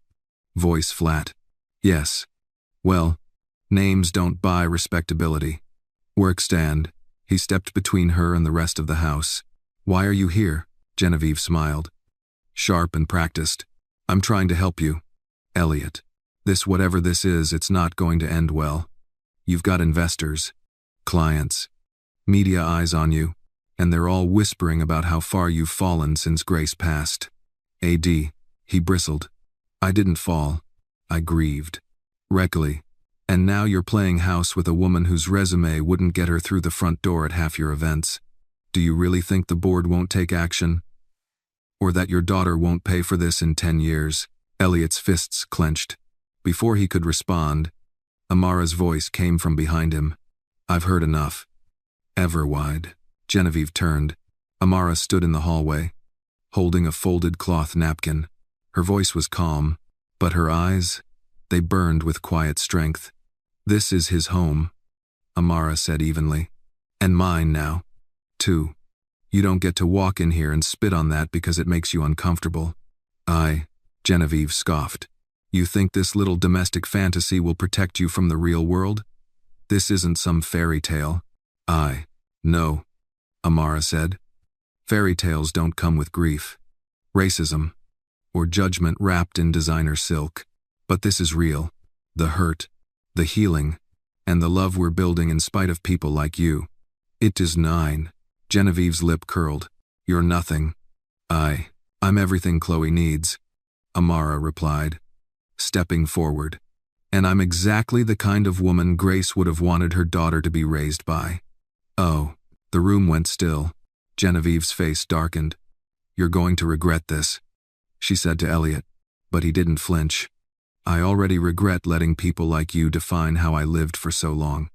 voice flat. "Yes. Well, names don't buy respectability. Work stand." He stepped between her and the rest of the house. "Why are you here?" Genevieve smiled, sharp and practiced. "I'm trying to help you, Elliot. Whatever this is, it's not going to end well. You've got investors, clients, media eyes on you, and they're all whispering about how far you've fallen since Grace passed." "AD, he bristled. "I didn't fall. I grieved. Regularly. And now you're playing house with a woman whose resume wouldn't get her through the front door at half your events. Do you really think the board won't take action? Or that your daughter won't pay for this in 10 years? Elliot's fists clenched. Before he could respond, Amara's voice came from behind him. "I've heard enough." Everwide. Genevieve turned. Amara stood in the hallway, holding a folded cloth napkin. Her voice was calm, but her eyes, they burned with quiet strength. "This is his home," Amara said evenly. "And mine now, too. You don't get to walk in here and spit on that because it makes you uncomfortable." Genevieve scoffed. "You think this little domestic fantasy will protect you from the real world? This isn't some fairy tale." "No," Amara said. "Fairy tales don't come with grief, racism, or judgment wrapped in designer silk. But this is real. The hurt, the healing, and the love we're building in spite of people like you. It is nine." Genevieve's lip curled. "You're nothing." I'm everything Chloe needs," Amara replied, stepping forward. "And I'm exactly the kind of woman Grace would have wanted her daughter to be raised by." "Oh." The room went still. Genevieve's face darkened. "You're going to regret this," she said to Elliot, but he didn't flinch. "I already regret letting people like you define how I lived for so long."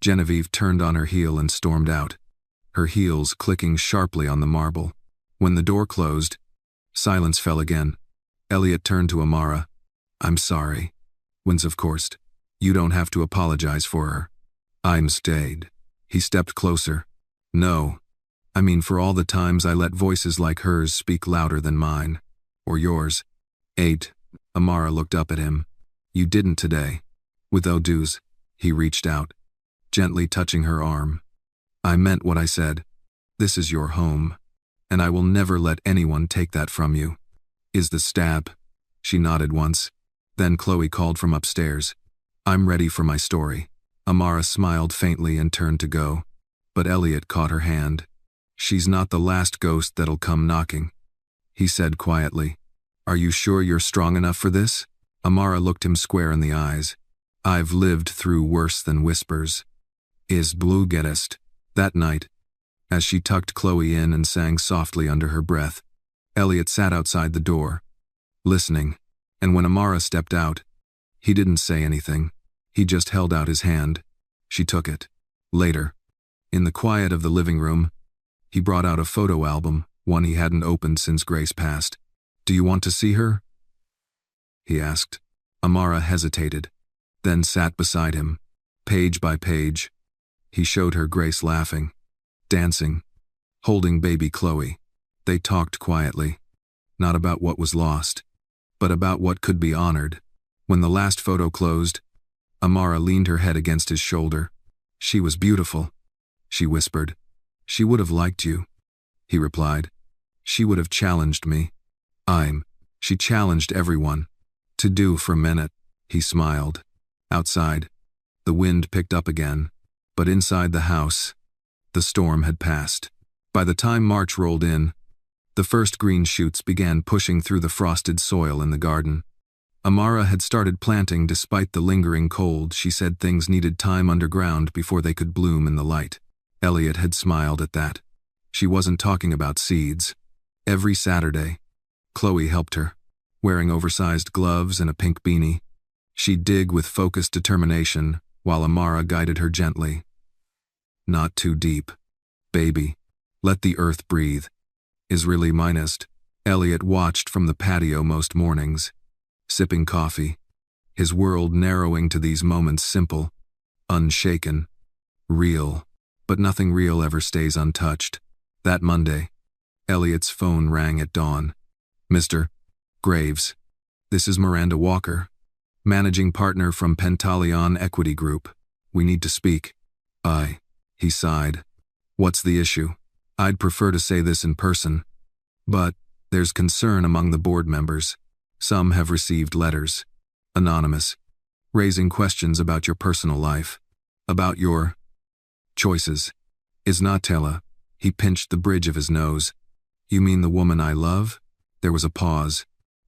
Genevieve turned on her heel and stormed out, her heels clicking sharply on the marble. When the door closed, silence fell again. Elliot turned to Amara. "I'm sorry." "Wins, of course. You don't have to apologize for her." "I'm stayed." He stepped closer. "No. I mean for all the times I let voices like hers speak louder than mine. Or yours." 8. Amara looked up at him. "You didn't today." With Odu's, he reached out, gently touching her arm. "I meant what I said. This is your home, and I will never let anyone take that from you." "Is the stab?" She nodded once. Then Chloe called from upstairs. "I'm ready for my story." Amara smiled faintly and turned to go, but Elliot caught her hand. "She's not the last ghost that'll come knocking," he said quietly. "Are you sure you're strong enough for this?" Amara looked him square in the eyes. "I've lived through worse than whispers." "Is blue gettest." That night, as she tucked Chloe in and sang softly under her breath, Elliot sat outside the door, listening, and when Amara stepped out, he didn't say anything. He just held out his hand. She took it. Later, in the quiet of the living room, he brought out a photo album, one he hadn't opened since Grace passed. "Do you want to see her?" he asked. Amara hesitated, then sat beside him. Page by page, he showed her Grace laughing, dancing, holding baby Chloe. They talked quietly, not about what was lost, but about what could be honored. When the last photo closed, Amara leaned her head against his shoulder. She was beautiful, she whispered. She would have liked you, he replied. She would have challenged me. She challenged everyone. To do for a minute, he smiled. Outside, the wind picked up again, but inside the house, the storm had passed. By the time March rolled in, the first green shoots began pushing through the frosted soil in the garden. Amara had started planting despite the lingering cold. She said things needed time underground before they could bloom in the light. Elliot had smiled at that. She wasn't talking about seeds. Every Saturday, Chloe helped her, wearing oversized gloves and a pink beanie. She'd dig with focused determination, while Amara guided her gently. Not too deep, baby. Let the earth breathe. Israeli minest. Elliot watched from the patio most mornings, sipping coffee, his world narrowing to these moments, simple, unshaken, real. But nothing real ever stays untouched. That Monday, Elliot's phone rang at dawn. Mr. Graves, this is Miranda Walker, managing partner from Pentalion Equity Group. We need to speak. He sighed. What's the issue? I'd prefer to say this in person, but there's concern among the board members. Some have received letters, anonymous, raising questions about your personal life, about your choices. Is Natella? He pinched the bridge of his nose. You mean the woman I love? There was a pause.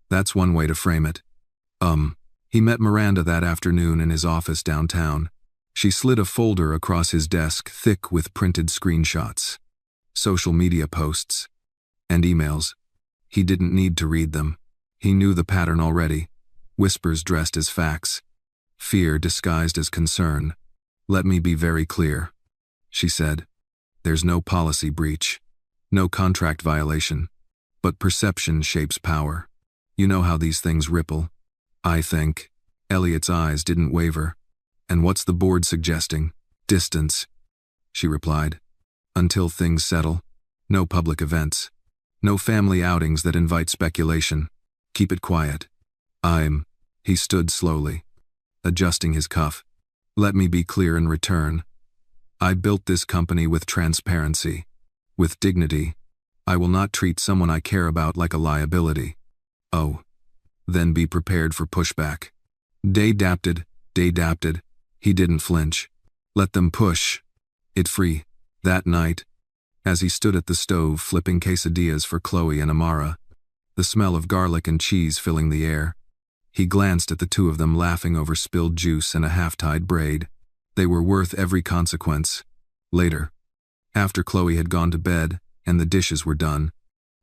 That's one way to frame it. He met Miranda that afternoon in his office downtown. She slid a folder across his desk, thick with printed screenshots, social media posts, and emails. He didn't need to read them. He knew the pattern already. Whispers dressed as facts. Fear disguised as concern. Let me be very clear, she said. There's no policy breach, no contract violation, but perception shapes power. You know how these things ripple. I think. Elliot's eyes didn't waver. And what's the board suggesting? Distance, she replied. Until things settle. No public events. No family outings that invite speculation. Keep it quiet. He stood slowly, adjusting his cuff. Let me be clear in return. I built this company with transparency, with dignity. I will not treat someone I care about like a liability. Oh, then be prepared for pushback. Day adapted. He didn't flinch. Let them push. It free. That night, as he stood at the stove flipping quesadillas for Chloe and Amara, the smell of garlic and cheese filling the air, he glanced at the two of them laughing over spilled juice and a half-tied braid. They were worth every consequence. Later, after Chloe had gone to bed and the dishes were done,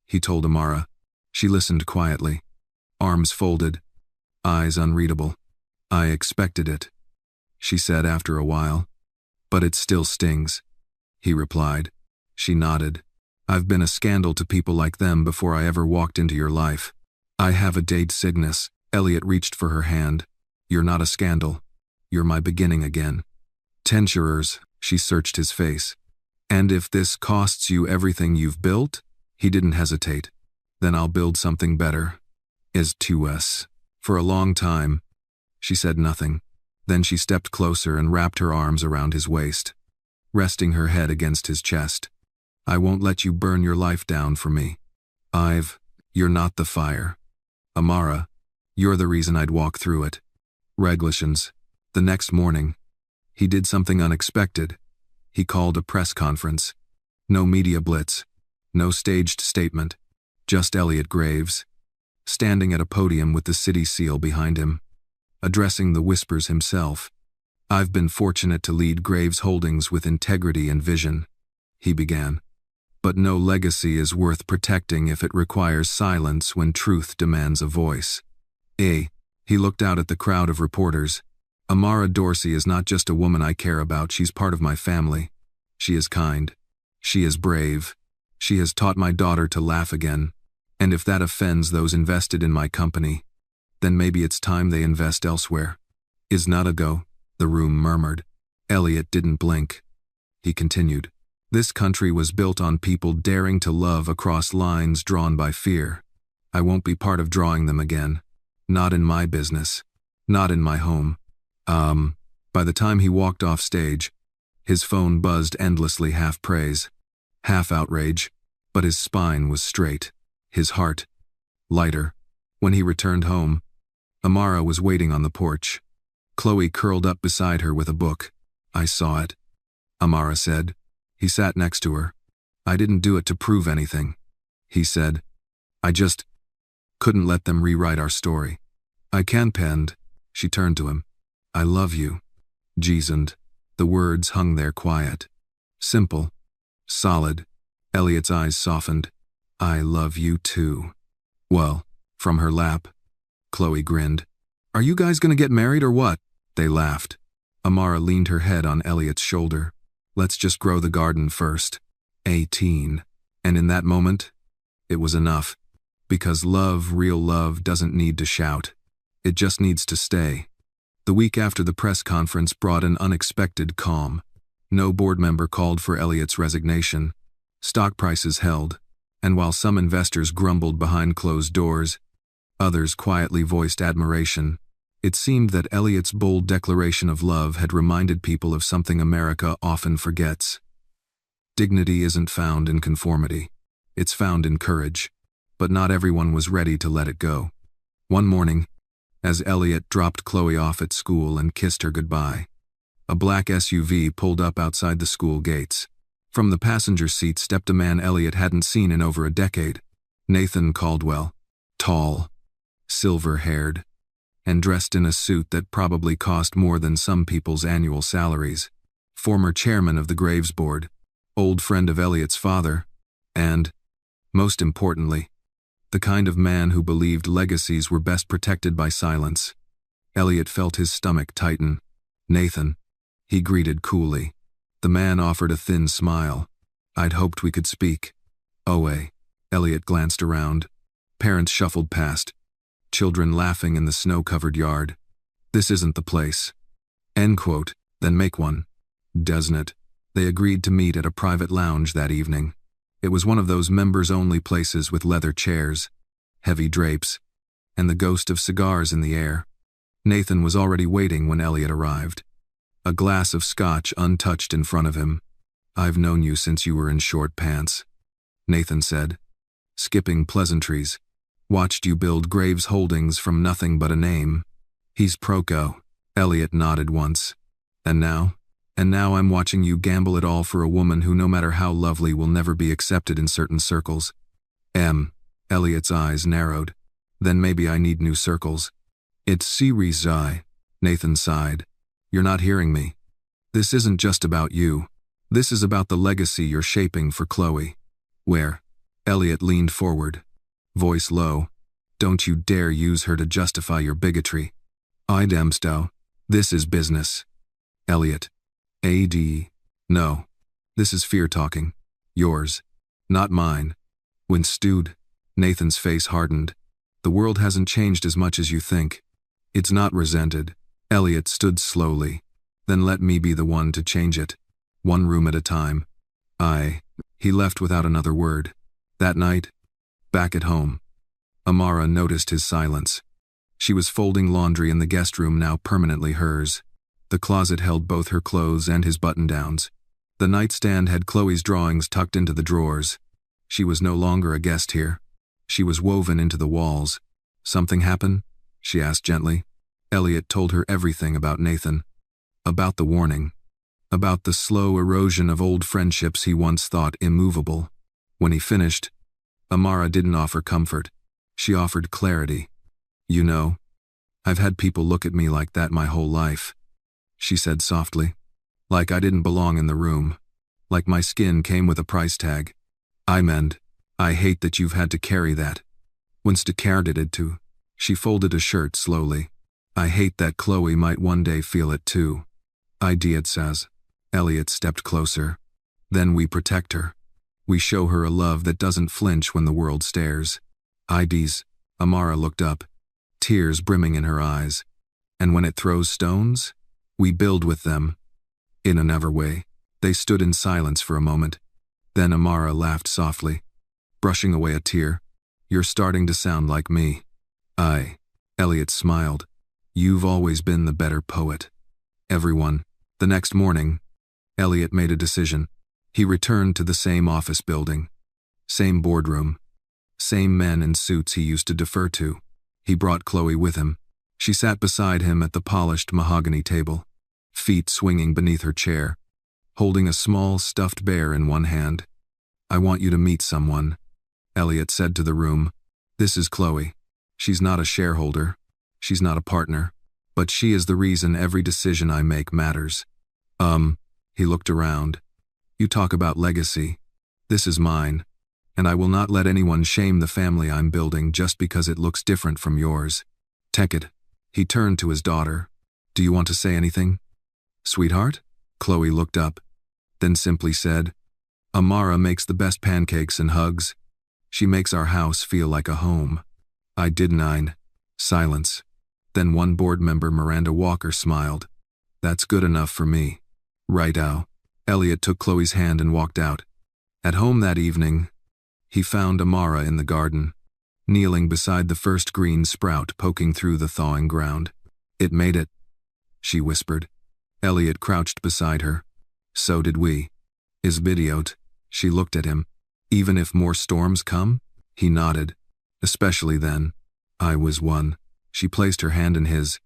he told Amara. She listened quietly, arms folded, eyes unreadable. I expected it, she said after a while. But it still stings, he replied. She nodded. I've been a scandal to people like them before I ever walked into your life. I have a date sickness. Elliot reached for her hand. You're not a scandal. You're my beginning again. Tensurers, she searched his face. And if this costs you everything you've built? He didn't hesitate. Then I'll build something better. Is to us. For a long time, she said nothing. Then she stepped closer and wrapped her arms around his waist, resting her head against his chest. I won't let you burn your life down for me. You're not the fire. Amara, you're the reason I'd walk through it. Regulations. The next morning, he did something unexpected. He called a press conference. No media blitz. No staged statement. Just Elliot Graves, standing at a podium with the city seal behind him, addressing the whispers himself. I've been fortunate to lead Graves Holdings with integrity and vision, he began. But no legacy is worth protecting if it requires silence when truth demands a voice. He looked out at the crowd of reporters. Amara Dorsey is not just a woman I care about, she's part of my family. She is kind. She is brave. She has taught my daughter to laugh again. And if that offends those invested in my company, then maybe it's time they invest elsewhere. Is not a go, the room murmured. Elliot didn't blink. He continued. This country was built on people daring to love across lines drawn by fear. I won't be part of drawing them again. Not in my business. Not in my home. By the time he walked off stage, his phone buzzed endlessly, half praise, half outrage, but his spine was straight, his heart lighter. When he returned home, Amara was waiting on the porch. Chloe curled up beside her with a book. "I saw it," Amara said. He sat next to her. "I didn't do it to prove anything," he said. "I just couldn't let them rewrite our story." "I can't, Pend." She turned to him. "I love you." Jeezoned. The words hung there quiet. Simple. Solid. Elliot's eyes softened. "I love you too." "Well," from her lap. Chloe grinned. "Are you guys gonna get married or what?" They laughed. Amara leaned her head on Elliot's shoulder. "Let's just grow the garden first." 18. And in that moment, it was enough. Because love, real love, doesn't need to shout. It just needs to stay. The week after the press conference brought an unexpected calm. No board member called for Elliot's resignation. Stock prices held, and while some investors grumbled behind closed doors, others quietly voiced admiration. It seemed that Elliot's bold declaration of love had reminded people of something America often forgets. Dignity isn't found in conformity. It's found in courage. But not everyone was ready to let it go. One morning, as Elliot dropped Chloe off at school and kissed her goodbye, a black SUV pulled up outside the school gates. From the passenger seat stepped a man Elliot hadn't seen in over a decade. Nathan Caldwell. Tall, silver-haired, and dressed in a suit that probably cost more than some people's annual salaries. Former chairman of the Graves Board, old friend of Elliot's father, and, most importantly, the kind of man who believed legacies were best protected by silence. Elliot felt his stomach tighten. "Nathan," he greeted coolly. The man offered a thin smile. "I'd hoped we could speak." "Oe." Elliot glanced around. Parents shuffled past. Children laughing in the snow-covered yard. "This isn't the place." End quote. "Then make one." "Doesn't it?" They agreed to meet at a private lounge that evening. It was one of those members-only places with leather chairs, heavy drapes, and the ghost of cigars in the air. Nathan was already waiting when Elliot arrived. A glass of scotch untouched in front of him. "I've known you since you were in short pants," Nathan said, skipping pleasantries. "Watched you build Graves Holdings from nothing but a name." "He's Proco." Elliot nodded once. And now I'm watching you gamble it all for a woman who, no matter how lovely, will never be accepted in certain circles." Elliot's eyes narrowed. "Then maybe I need new circles." "It's series I," Nathan sighed. "You're not hearing me. This isn't just about you. This is about the legacy you're shaping for Chloe." "Where?" Elliot leaned forward, voice low. "Don't you dare use her to justify your bigotry." "I demsto. This is business." Elliot. "AD. No. This is fear talking. Yours. Not mine." When stewed, Nathan's face hardened. "The world hasn't changed as much as you think. It's not resented." Elliot stood slowly. "Then let me be the one to change it. One room at a time." He left without another word. That night, back at home, Amara noticed his silence. She was folding laundry in the guest room, now permanently hers. The closet held both her clothes and his button-downs. The nightstand had Chloe's drawings tucked into the drawers. She was no longer a guest here. She was woven into the walls. "Something happen?" she asked gently. Elliot told her everything about Nathan. About the warning. About the slow erosion of old friendships he once thought immovable. When he finished, Amara didn't offer comfort. She offered clarity. "You know, I've had people look at me like that my whole life," she said softly. "Like I didn't belong in the room. Like my skin came with a price tag. I hate that you've had to carry that. Once to carried it too." She folded a shirt slowly. "I hate that Chloe might one day feel it too." "It says." Elliot stepped closer. "Then we protect her. We show her a love that doesn't flinch when the world stares." "IDs." Amara looked up, tears brimming in her eyes. "And when it throws stones, we build with them." In another way. They stood in silence for a moment. Then Amara laughed softly, brushing away a tear. "You're starting to sound like me." Elliot smiled. "You've always been the better poet." Everyone. The next morning, Elliot made a decision. He returned to the same office building, same boardroom, same men in suits he used to defer to. He brought Chloe with him. She sat beside him at the polished mahogany table, feet swinging beneath her chair, holding a small stuffed bear in one hand. "I want you to meet someone," Elliot said to the room. "This is Chloe. She's not a shareholder. She's not a partner. But she is the reason every decision I make matters." He looked around. "You talk about legacy. This is mine, and I will not let anyone shame the family I'm building just because it looks different from yours. Take it." He turned to his daughter. "Do you want to say anything, sweetheart?" Chloe looked up, then simply said, "Amara makes the best pancakes and hugs. She makes our house feel like a home." "I did nine." Silence. Then one board member, Miranda Walker, smiled. "That's good enough for me." "Right, Al." Elliot took Chloe's hand and walked out. At home that evening, he found Amara in the garden, kneeling beside the first green sprout poking through the thawing ground. "It made it," she whispered. Elliot crouched beside her. "So did we." "Is videoed." She looked at him. "Even if more storms come?" He nodded. "Especially then. I was one." She placed her hand in his.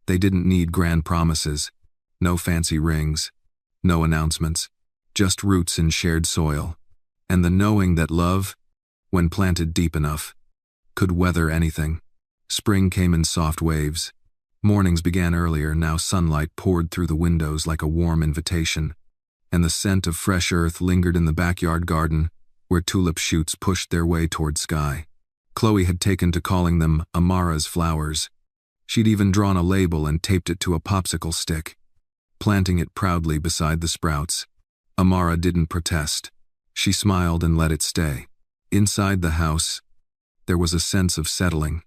They didn't need grand promises. No fancy rings. No announcements. Just roots in shared soil. And the knowing that love, when planted deep enough, could weather anything. Spring came in soft waves. Mornings began earlier. Now sunlight poured through the windows like a warm invitation, and the scent of fresh earth lingered in the backyard garden, where tulip shoots pushed their way toward sky. Chloe had taken to calling them Amara's flowers. She'd even drawn a label and taped it to a popsicle stick, planting it proudly beside the sprouts. Amara didn't protest. She smiled and let it stay. Inside the house, there was a sense of settling.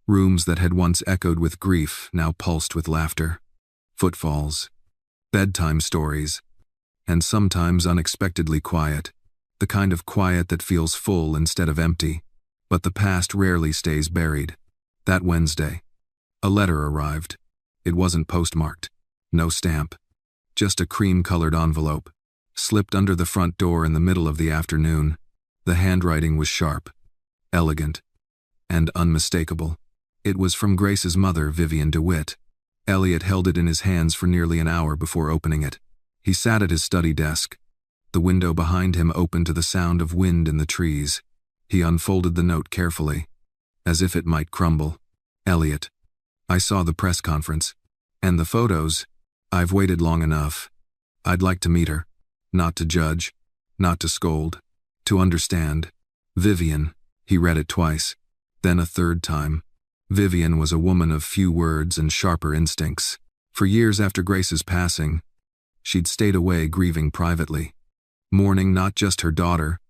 Rooms that had once echoed with grief now pulsed with laughter. Footfalls, bedtime stories, and sometimes unexpectedly quiet. The kind of quiet that feels full instead of empty. But the past rarely stays buried. That Wednesday, a letter arrived. It wasn't postmarked. No stamp. Just a cream-colored envelope, slipped under the front door in the middle of the afternoon. The handwriting was sharp, elegant, and unmistakable. It was from Grace's mother, Vivian DeWitt. Elliot held it in his hands for nearly an hour before opening it. He sat at his study desk. The window behind him opened to the sound of wind in the trees. He unfolded the note carefully, as if it might crumble. "Elliot, I saw the press conference. And the photos. I've waited long enough. I'd like to meet her. Not to judge. Not to scold. To understand. Vivian." He read it twice, then a third time. Vivian was a woman of few words and sharper instincts. For years after Grace's passing, she'd stayed away grieving privately, mourning not just her daughter,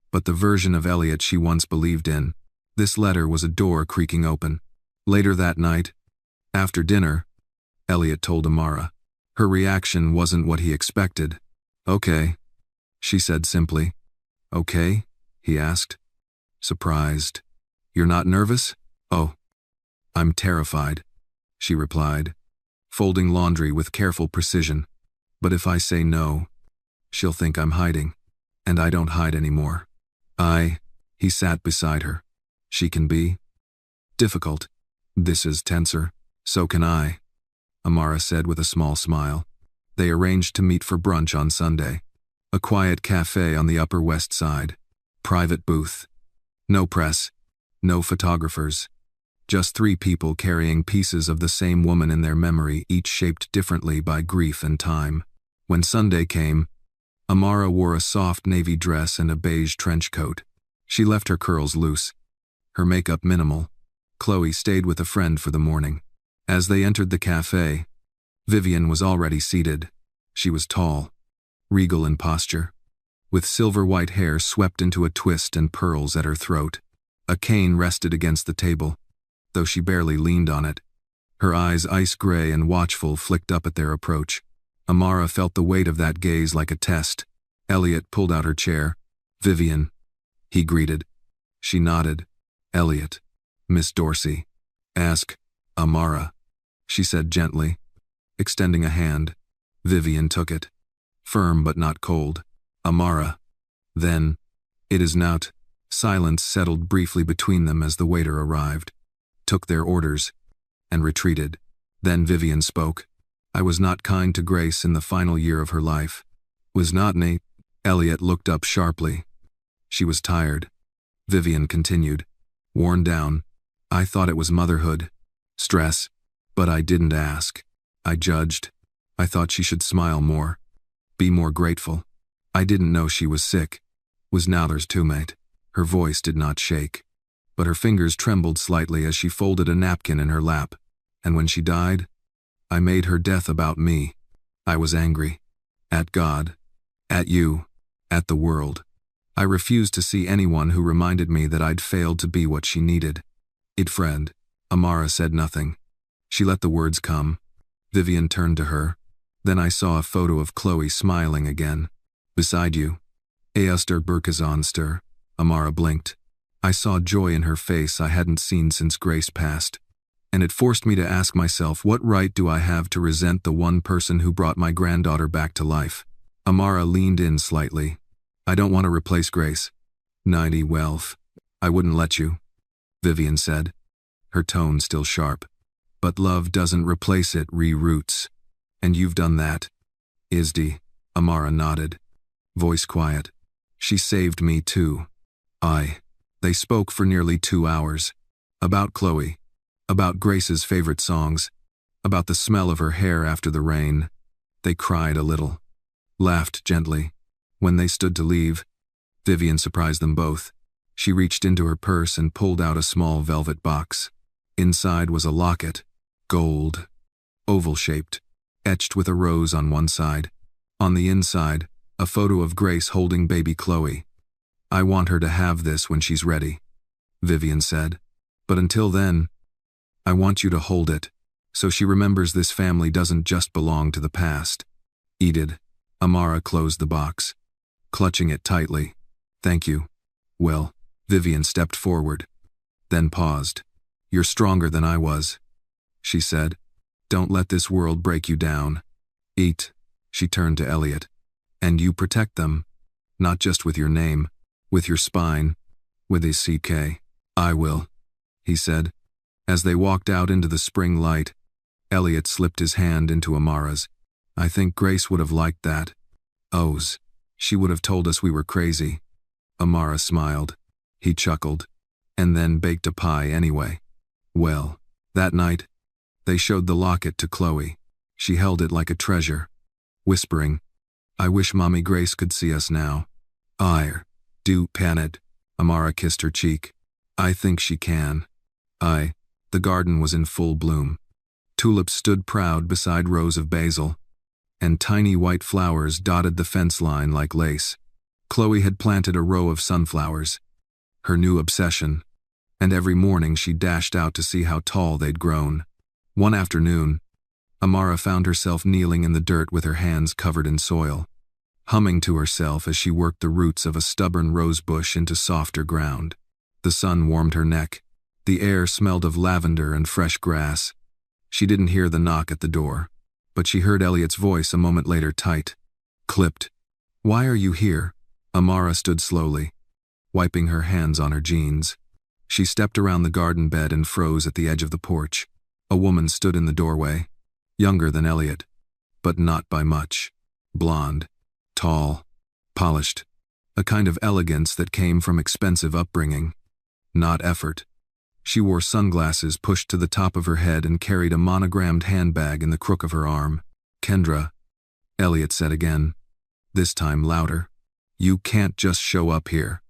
but the version of Elliot she once believed in. This letter was a door creaking open. Later that night, after dinner, Elliot told Amara. Her reaction wasn't what he expected. "Okay," she said simply. "Okay?" he asked, surprised. "You're not nervous?" "Oh, I'm terrified," she replied, folding laundry with careful precision. "But if I say no, she'll think I'm hiding, and I don't hide anymore." He sat beside her. "She can be difficult. This is tenser. So can I," Amara said with a small smile. They arranged to meet for brunch on Sunday. A quiet cafe on the Upper West Side. Private booth. No press. No photographers. Just three people carrying pieces of the same woman in their memory, each shaped differently by grief and time. When Sunday came, Amara wore a soft navy dress and a beige trench coat. She left her curls loose, her makeup minimal. Chloe stayed with a friend for the morning. As they entered the cafe, Vivian was already seated. She was tall, regal in posture, with silver-white hair swept into a twist and pearls at her throat. A cane rested against the table, though she barely leaned on it. Her eyes, ice-gray and watchful, flicked up at their approach. Amara felt the weight of that gaze like a test. Elliot pulled out her chair. "Vivian," he greeted. She nodded. "Elliot." "Miss Dorsey." "Ask Amara," she said gently. extending a hand. Vivian took it. Firm but not cold. "Amara." Then, "It is not." Silence settled briefly between them as the waiter arrived, took their orders, and retreated. Then Vivian spoke. "I was not kind to Grace in the final year of her life." "Was not, Nate?" Elliot looked up sharply. "She was tired." Vivian continued. "Worn down. I thought it was motherhood. Stress. But I didn't ask. I judged. I thought she should smile more. Be more grateful. I didn't know she was sick. Was now there's too, mate." Her voice did not shake, but her fingers trembled slightly as she folded a napkin in her lap. "And when she died, I made her death about me. I was angry. At God. At you. At the world. I refused to see anyone who reminded me that I'd failed to be what she needed. It friend." Amara said nothing. She let the words come. Vivian turned to her. "Then I saw a photo of Chloe smiling again. Beside you. Easter Burkazonster." Amara blinked. "I saw joy in her face I hadn't seen since Grace passed. And it forced me to ask myself, what right do I have to resent the one person who brought my granddaughter back to life?" Amara leaned in slightly. "I don't want to replace Grace." "Nighty wealth. I wouldn't let you," Vivian said, her tone still sharp. "But love doesn't replace it, re-roots. And you've done that." "Isdi." Amara nodded, voice quiet. "She saved me too." They spoke for nearly 2 hours. About Chloe. About Grace's favorite songs. About the smell of her hair after the rain. They cried a little. Laughed gently. When they stood to leave, Vivian surprised them both. She reached into her purse and pulled out a small velvet box. Inside was a locket. Gold. Oval-shaped. Etched with a rose on one side. On the inside, a photo of Grace holding baby Chloe. "I want her to have this when she's ready," Vivian said. "But until then, I want you to hold it, so she remembers this family doesn't just belong to the past." Edith. Amara closed the box, clutching it tightly. "Thank you." "Well," Vivian stepped forward, then paused. "You're stronger than I was," she said. "Don't let this world break you down." "Eat." She turned to Elliot. "And you protect them, not just with your name, with your spine, with his CK. "I will," he said. As they walked out into the spring light, Elliot slipped his hand into Amara's. "I think Grace would have liked that. O's. She would have told us we were crazy." Amara smiled. He chuckled. "And then baked a pie anyway." Well, that night, they showed the locket to Chloe. She held it like a treasure, whispering, "I wish Mommy Grace could see us now." "I do, Paned." Amara kissed her cheek. "I think she can." The garden was in full bloom. Tulips stood proud beside rows of basil, and tiny white flowers dotted the fence line like lace. Chloe had planted a row of sunflowers, her new obsession, and every morning she dashed out to see how tall they'd grown. One afternoon, Amara found herself kneeling in the dirt with her hands covered in soil, humming to herself as she worked the roots of a stubborn rose bush into softer ground. The sun warmed her neck. The air smelled of lavender and fresh grass. She didn't hear the knock at the door, but she heard Elliot's voice a moment later, tight, clipped. "Why are you here?" Amara stood slowly, wiping her hands on her jeans. She stepped around the garden bed and froze at the edge of the porch. A woman stood in the doorway, younger than Elliot, but not by much. Blonde, tall, polished, a kind of elegance that came from expensive upbringing, not effort. She wore sunglasses pushed to the top of her head and carried a monogrammed handbag in the crook of her arm. "Kendra," Elliot said again, this time louder. "You can't just show up here."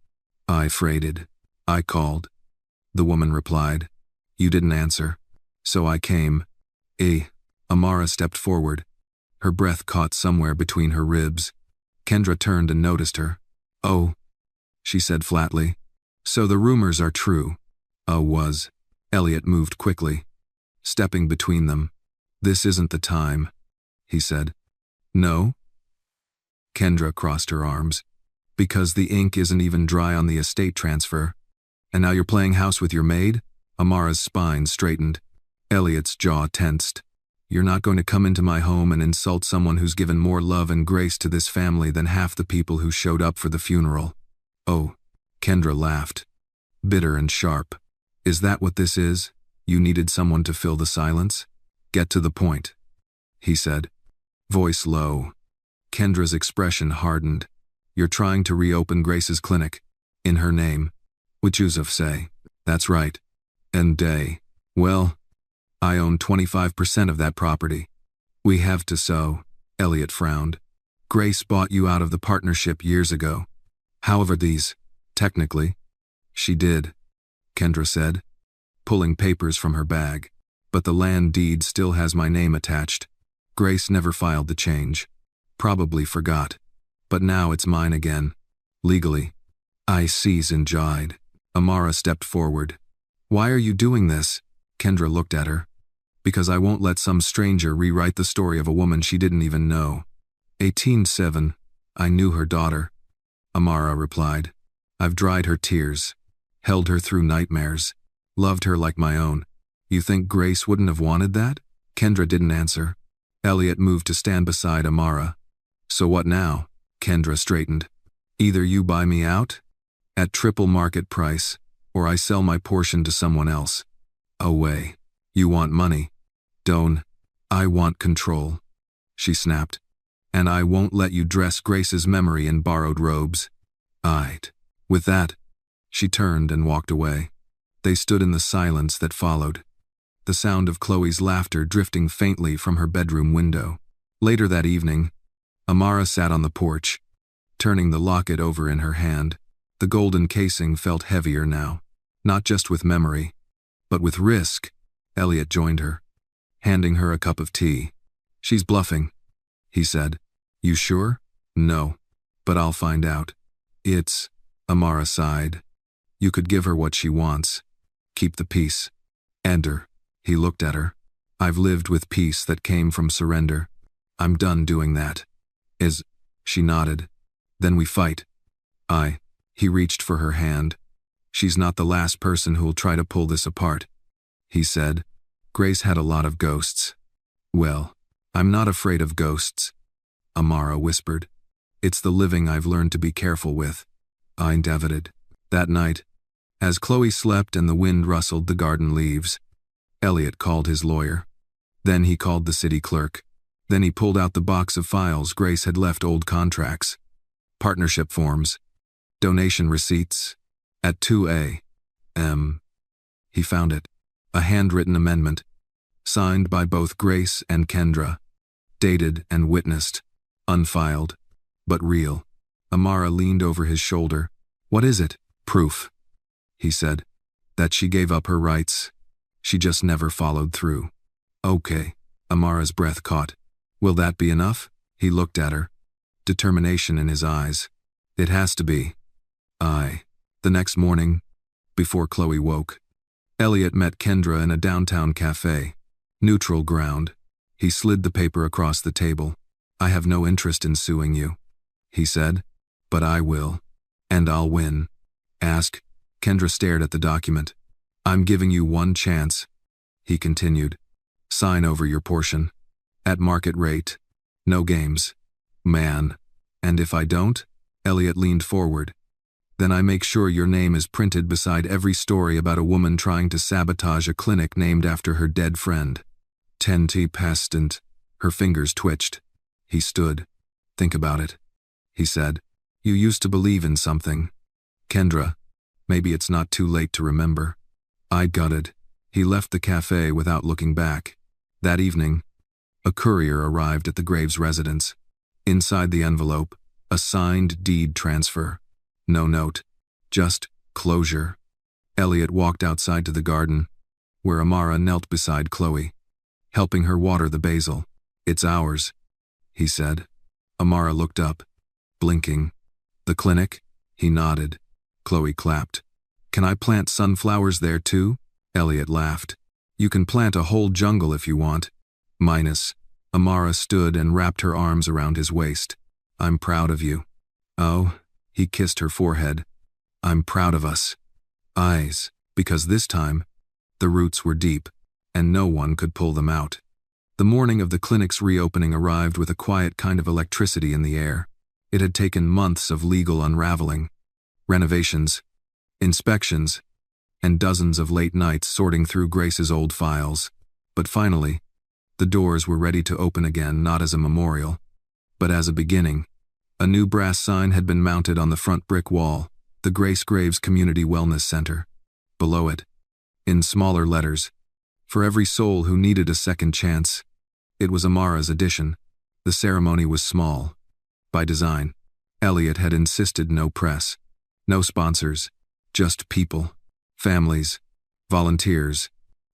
"I freighted. I called." The woman replied. "You didn't answer. So I came." Amara stepped forward. Her breath caught somewhere between her ribs. Kendra turned and noticed her. "Oh," she said flatly. "So the rumors are true." Was. Elliot moved quickly, stepping between them. "This isn't the time," he said. "No?" Kendra crossed her arms. "Because the ink isn't even dry on the estate transfer. And now you're playing house with your maid?" Amara's spine straightened. Elliot's jaw tensed. You're not going to come into my home and insult someone who's given more love and grace to this family than half the people who showed up for the funeral. Oh, Kendra laughed, bitter and sharp. Is that what this is? You needed someone to fill the silence? Get to the point, he said, voice low. Kendra's expression hardened. You're trying to reopen Grace's clinic. In her name. Would Yusuf say? That's right. And Day. Well, I own 25% of that property. We have to so. Elliot frowned. Grace bought you out of the partnership years ago. However, technically, she did, Kendra said, pulling papers from her bag. But the land deed still has my name attached. Grace never filed the change. Probably forgot. But now it's mine again. Legally. I sees and jawed. Amara stepped forward. Why are you doing this? Kendra looked at her. Because I won't let some stranger rewrite the story of a woman she didn't even know. 18-7. I knew her daughter. Amara replied. I've dried her tears. Held her through nightmares. Loved her like my own. You think Grace wouldn't have wanted that? Kendra didn't answer. Elliot moved to stand beside Amara. So what now? Kendra straightened. Either you buy me out at triple market price, or I sell my portion to someone else. Away. You want money. Don't. I want control. She snapped. And I won't let you dress Grace's memory in borrowed robes. Aight. With that, she turned and walked away. They stood in the silence that followed. The sound of Chloe's laughter drifting faintly from her bedroom window. Later that evening, Amara sat on the porch, turning the locket over in her hand. The golden casing felt heavier now, not just with memory, but with risk. Elliot joined her, handing her a cup of tea. She's bluffing, he said. You sure? No, but I'll find out. Amara sighed. You could give her what she wants. Keep the peace. Enter. He looked at her. I've lived with peace that came from surrender. I'm done doing that. She nodded. Then we fight. He reached for her hand. She's not the last person who'll try to pull this apart, he said. Grace had a lot of ghosts. Well, I'm not afraid of ghosts, Amara whispered. It's the living I've learned to be careful with. I endeavored. That night, as Chloe slept and the wind rustled the garden leaves, Elliot called his lawyer. Then he called the city clerk. Then he pulled out the box of files Grace had left, old contracts, partnership forms, donation receipts. At 2 a.m., he found it. A handwritten amendment, signed by both Grace and Kendra, dated and witnessed, unfiled, but real. Amara leaned over his shoulder. What is it? Proof, he said, that she gave up her rights. She just never followed through. Okay, Amara's breath caught. Will that be enough? He looked at her, determination in his eyes. It has to be. The next morning, before Chloe woke, Elliot met Kendra in a downtown cafe. Neutral ground. He slid the paper across the table. I have no interest in suing you, he said, but I will. And I'll win. Ask. Kendra stared at the document. I'm giving you one chance, he continued. Sign over your portion. At market rate. No games. Man. And if I don't? Elliot leaned forward. Then I make sure your name is printed beside every story about a woman trying to sabotage a clinic named after her dead friend. 10T pastant. Her fingers twitched. He stood. Think about it, he said. You used to believe in something. Kendra, maybe it's not too late to remember. I gutted. He left the cafe without looking back. That evening, a courier arrived at the Graves residence. Inside the envelope, a signed deed transfer. No note, just closure. Elliot walked outside to the garden, where Amara knelt beside Chloe, helping her water the basil. It's ours, he said. Amara looked up, blinking. The clinic? He nodded. Chloe clapped. Can I plant sunflowers there too? Elliot laughed. You can plant a whole jungle if you want. Minus. Amara stood and wrapped her arms around his waist. I'm proud of you. Oh, he kissed her forehead. I'm proud of us. Eyes, because this time, the roots were deep, and no one could pull them out. The morning of the clinic's reopening arrived with a quiet kind of electricity in the air. It had taken months of legal unraveling, renovations, inspections, and dozens of late nights sorting through Grace's old files. But finally, the doors were ready to open again, not as a memorial, but as a beginning. A new brass sign had been mounted on the front brick wall, the Grace Graves Community Wellness Center. Below it, in smaller letters, for every soul who needed a second chance. It was Amara's addition. The ceremony was small. By design, Elliot had insisted no press, no sponsors, just people, families, volunteers,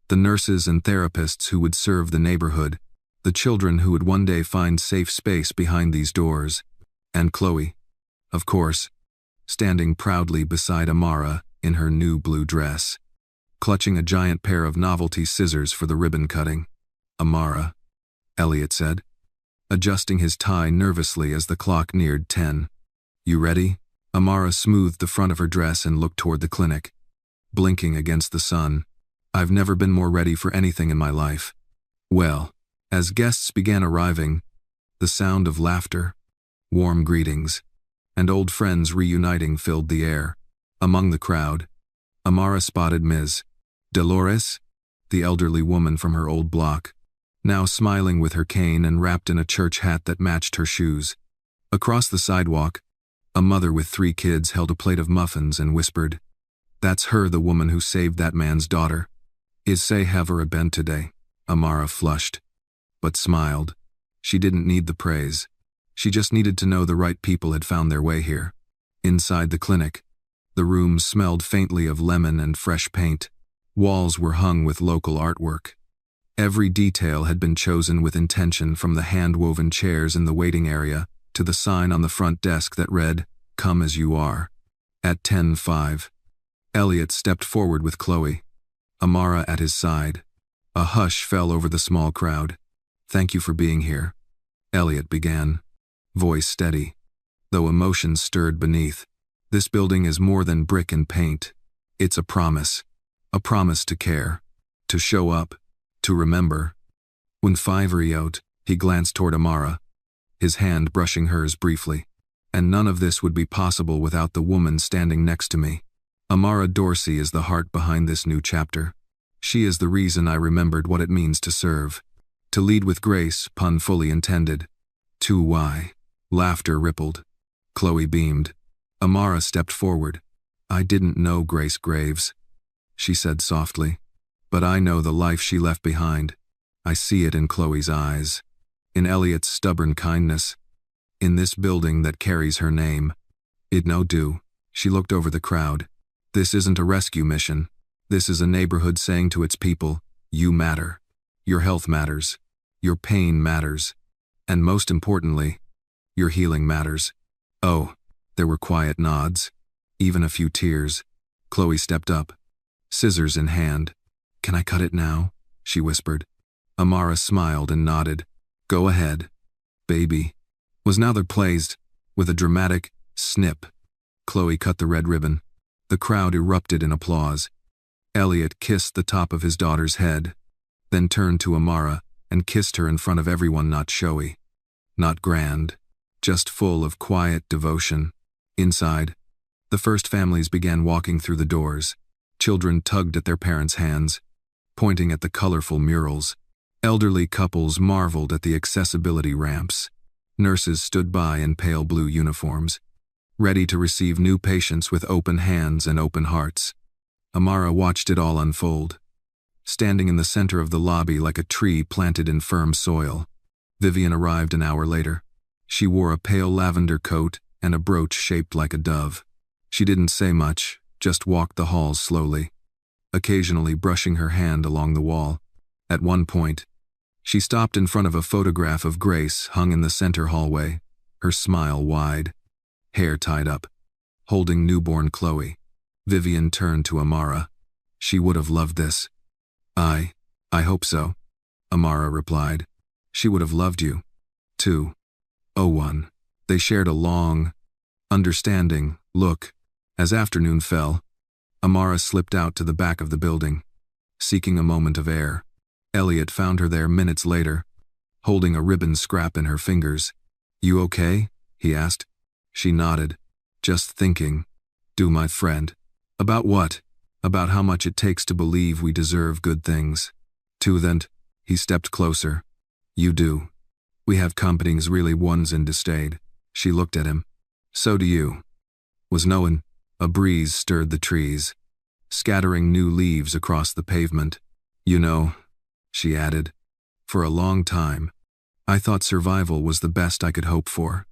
the nurses and therapists who would serve the neighborhood, the children who would one day find safe space behind these doors, and Chloe, of course, standing proudly beside Amara in her new blue dress, clutching a giant pair of novelty scissors for the ribbon cutting. "Amara," Elliot said, adjusting his tie nervously as the clock neared 10. "You ready?" Amara smoothed the front of her dress and looked toward the clinic, blinking against the sun. "I've never been more ready for anything in my life." Well, as guests began arriving, the sound of laughter, warm greetings, and old friends reuniting filled the air. Among the crowd, Amara spotted Ms. Dolores, the elderly woman from her old block, now smiling with her cane and wrapped in a church hat that matched her shoes. Across the sidewalk, a mother with 3 kids held a plate of muffins and whispered, "That's her, the woman who saved that man's daughter. Is say Havara Ben today." Amara flushed, but smiled. She didn't need the praise. She just needed to know the right people had found their way here. Inside the clinic, the room smelled faintly of lemon and fresh paint. Walls were hung with local artwork. Every detail had been chosen with intention, from the hand-woven chairs in the waiting area to the sign on the front desk that read, "Come as you are." At 10:05, Elliot stepped forward with Chloe, Amara at his side. A hush fell over the small crowd. "Thank you for being here," Elliot began, voice steady, though emotions stirred beneath. "This building is more than brick and paint. It's a promise to care, to show up, to remember." When 5 out, he glanced toward Amara, his hand brushing hers briefly. "And none of this would be possible without the woman standing next to me. Amara Dorsey is the heart behind this new chapter. She is the reason I remembered what it means to serve. To lead with grace, pun fully intended. 2Y. Laughter rippled. Chloe beamed. Amara stepped forward. "I didn't know Grace Graves," she said softly, "but I know the life she left behind. I see it in Chloe's eyes, in Elliot's stubborn kindness, in this building that carries her name. It no do." She looked over the crowd. "This isn't a rescue mission. This is a neighborhood saying to its people, you matter. Your health matters. Your pain matters. And most importantly, your healing matters." Oh, there were quiet nods, even a few tears. Chloe stepped up, scissors in hand. "Can I cut it now?" she whispered. Amara smiled and nodded. "Go ahead, baby." Was now placed, with a dramatic snip. Chloe cut the red ribbon. The crowd erupted in applause. Elliot kissed the top of his daughter's head, then turned to Amara and kissed her in front of everyone, not showy, not grand, just full of quiet devotion. Inside, the first families began walking through the doors. Children tugged at their parents' hands, pointing at the colorful murals. Elderly couples marveled at the accessibility ramps. Nurses stood by in pale blue uniforms, ready to receive new patients with open hands and open hearts. Amara watched it all unfold, standing in the center of the lobby like a tree planted in firm soil. Vivian arrived an hour later. She wore a pale lavender coat and a brooch shaped like a dove. She didn't say much, just walked the halls slowly, occasionally brushing her hand along the wall. At one point, she stopped in front of a photograph of Grace hung in the center hallway, her smile wide, hair tied up, holding newborn Chloe. Vivian turned to Amara. "She would have loved this." I hope so," Amara replied. "She would have loved you, too." 01. They shared a long, understanding look. As afternoon fell, Amara slipped out to the back of the building, seeking a moment of air. Elliot found her there minutes later, holding a ribbon scrap in her fingers. "You okay?" he asked. She nodded. "Just thinking. Do, my friend." "About what?" "About how much it takes to believe we deserve good things." "To then," he stepped closer. "You do. We have companies really ones in the state." She looked at him. "So do you." Was knowing. A breeze stirred the trees, scattering new leaves across the pavement. "You know," she added, "for a long time, I thought survival was the best I could hope for.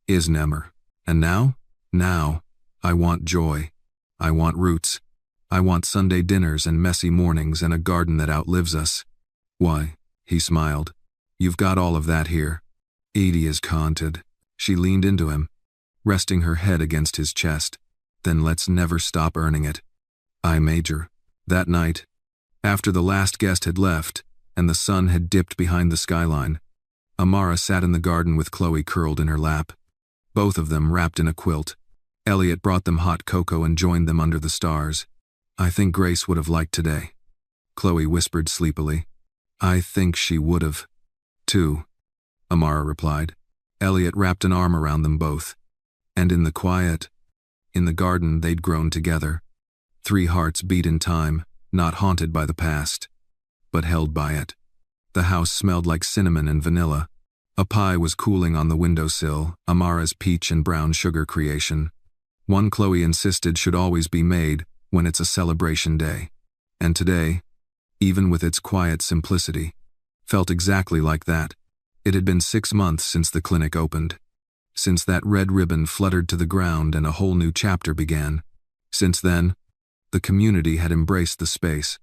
Is never. And now? Now, I want joy. I want roots. I want Sunday dinners and messy mornings and a garden that outlives us." "Why?" he smiled. "You've got all of that here." "Edie is haunted." She leaned into him, resting her head against his chest. "Then let's never stop earning it." "I major." That night, after the last guest had left and the sun had dipped behind the skyline, Amara sat in the garden with Chloe curled in her lap, both of them wrapped in a quilt. Elliot brought them hot cocoa and joined them under the stars. "I think Grace would have liked today," Chloe whispered sleepily. "I think she would have, too," Amara replied. Elliot wrapped an arm around them both. And in the quiet, in the garden they'd grown together. 3 hearts beat in time, not haunted by the past, but held by it. The house smelled like cinnamon and vanilla. A pie was cooling on the windowsill, Amara's peach and brown sugar creation. One Chloe insisted should always be made when it's a celebration day. And today, even with its quiet simplicity, felt exactly like that. It had been 6 months since the clinic opened. Since that red ribbon fluttered to the ground and a whole new chapter began. Since then, the community had embraced the space.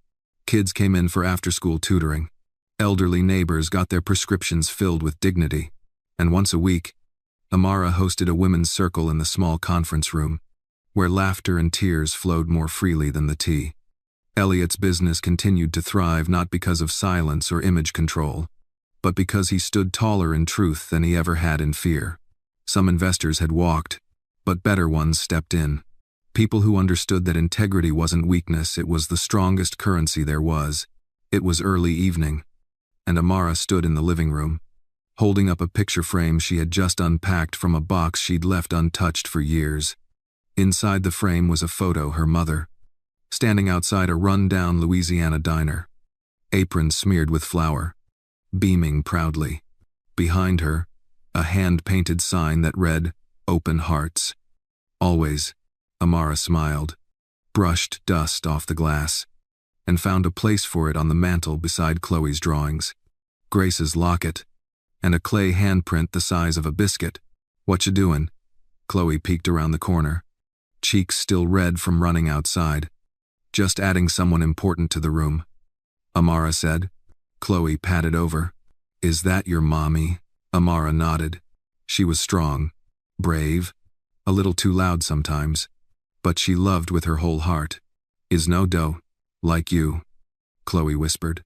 Kids came in for after-school tutoring. Elderly neighbors got their prescriptions filled with dignity. And once a week, Amara hosted a women's circle in the small conference room, where laughter and tears flowed more freely than the tea. Elliot's business continued to thrive not because of silence or image control, but because he stood taller in truth than he ever had in fear. Some investors had walked, but better ones stepped in. People who understood that integrity wasn't weakness, it was the strongest currency there was. It was early evening, and Amara stood in the living room, holding up a picture frame she had just unpacked from a box she'd left untouched for years. Inside the frame was a photo, her mother, standing outside a run-down Louisiana diner, apron smeared with flour, beaming proudly. Behind her, a hand-painted sign that read, "Open Hearts." Always, Amara smiled, brushed dust off the glass, and found a place for it on the mantel beside Chloe's drawings. Grace's locket, and a clay handprint the size of a biscuit. "What you doing?" Chloe peeked around the corner, cheeks still red from running outside. "Just adding someone important to the room," Amara said. Chloe patted over. "Is that your mommy?" Amara nodded. She was strong, brave, a little too loud sometimes, but she loved with her whole heart. "Is no dough, like you," Chloe whispered.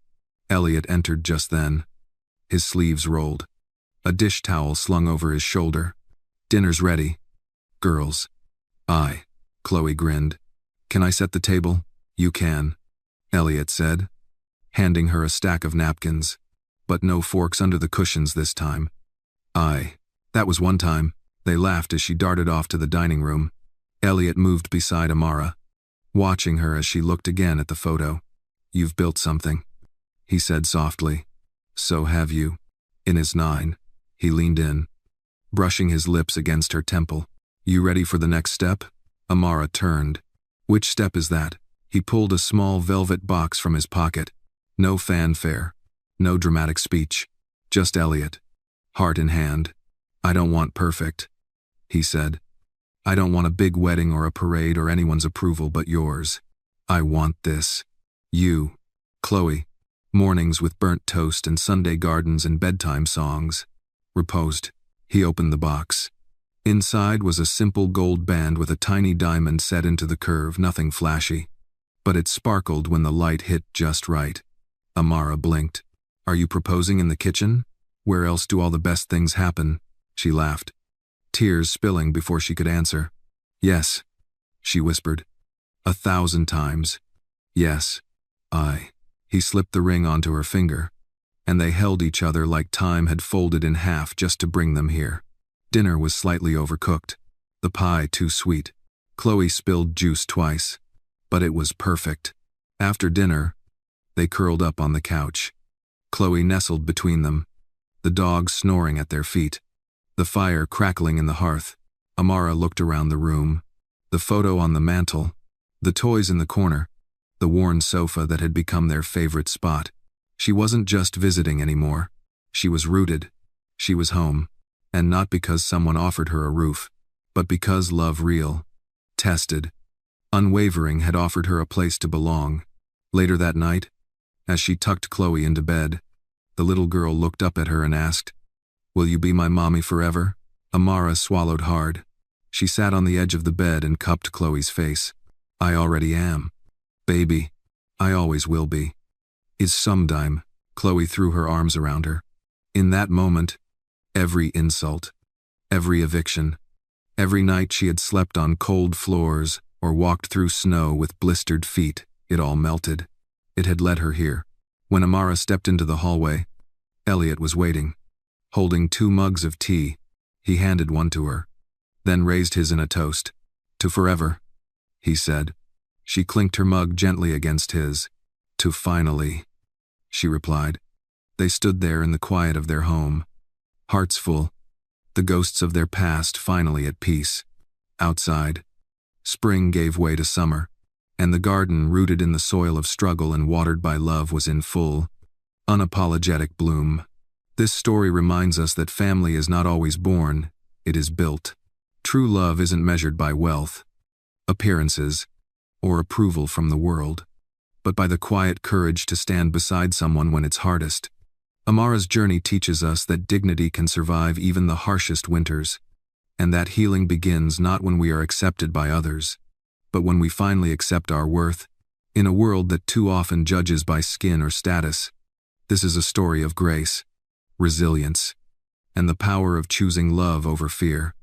Elliot entered just then. His sleeves rolled, a dish towel slung over his shoulder. "Dinner's ready, girls." "Aye," Chloe grinned. "Can I set the table?" "You can," Elliot said, handing her a stack of napkins. "But no forks under the cushions this time." "Aye, that was one time." They laughed as she darted off to the dining room. Elliot moved beside Amara, watching her as she looked again at the photo. "You've built something," he said softly. "So have you." In his 9, he leaned in, brushing his lips against her temple. "You ready for the next step?" Amara turned. "Which step is that?" He pulled a small velvet box from his pocket. No fanfare, no dramatic speech, just Elliot, heart in hand. "I don't want perfect," he said. "I don't want a big wedding or a parade or anyone's approval but yours. I want this. You, Chloe. Mornings with burnt toast and Sunday gardens and bedtime songs." Reposed. He opened the box. Inside was a simple gold band with a tiny diamond set into the curve, nothing flashy. But it sparkled when the light hit just right. Amara blinked. "Are you proposing in the kitchen? Where else do all the best things happen?" She laughed, tears spilling before she could answer. "Yes," she whispered. 1,000 times. "Yes, I." He slipped the ring onto her finger. and they held each other like time had folded in half just to bring them here. Dinner was slightly overcooked, the pie too sweet. Chloe spilled juice twice, but it was perfect. After dinner, they curled up on the couch. Chloe nestled between them, the dog snoring at their feet, the fire crackling in the hearth. Amara looked around the room, the photo on the mantel, the toys in the corner, the worn sofa that had become their favorite spot. She wasn't just visiting anymore. She was rooted. She was home. And not because someone offered her a roof, but because love real, tested, unwavering had offered her a place to belong. Later that night, as she tucked Chloe into bed, the little girl looked up at her and asked, "Will you be my mommy forever?" Amara swallowed hard. She sat on the edge of the bed and cupped Chloe's face. "I already am. Baby. I always will be." "Is sometime." Chloe threw her arms around her. In that moment, every insult, every eviction, every night she had slept on cold floors or walked through snow with blistered feet, it all melted. It had led her here. When Amara stepped into the hallway, Elliot was waiting, holding 2 mugs of tea. He handed one to her, then raised his in a toast. "To forever," he said. She clinked her mug gently against his. "To finally," she replied. They stood there in the quiet of their home, hearts full, the ghosts of their past finally at peace. Outside, spring gave way to summer, and the garden, rooted in the soil of struggle and watered by love, was in full, unapologetic bloom. This story reminds us that family is not always born, it is built. True love isn't measured by wealth, appearances, or approval from the world, but by the quiet courage to stand beside someone when it's hardest. Amara's journey teaches us that dignity can survive even the harshest winters, and that healing begins not when we are accepted by others, but when we finally accept our worth. In a world that too often judges by skin or status, this is a story of grace, resilience, and the power of choosing love over fear.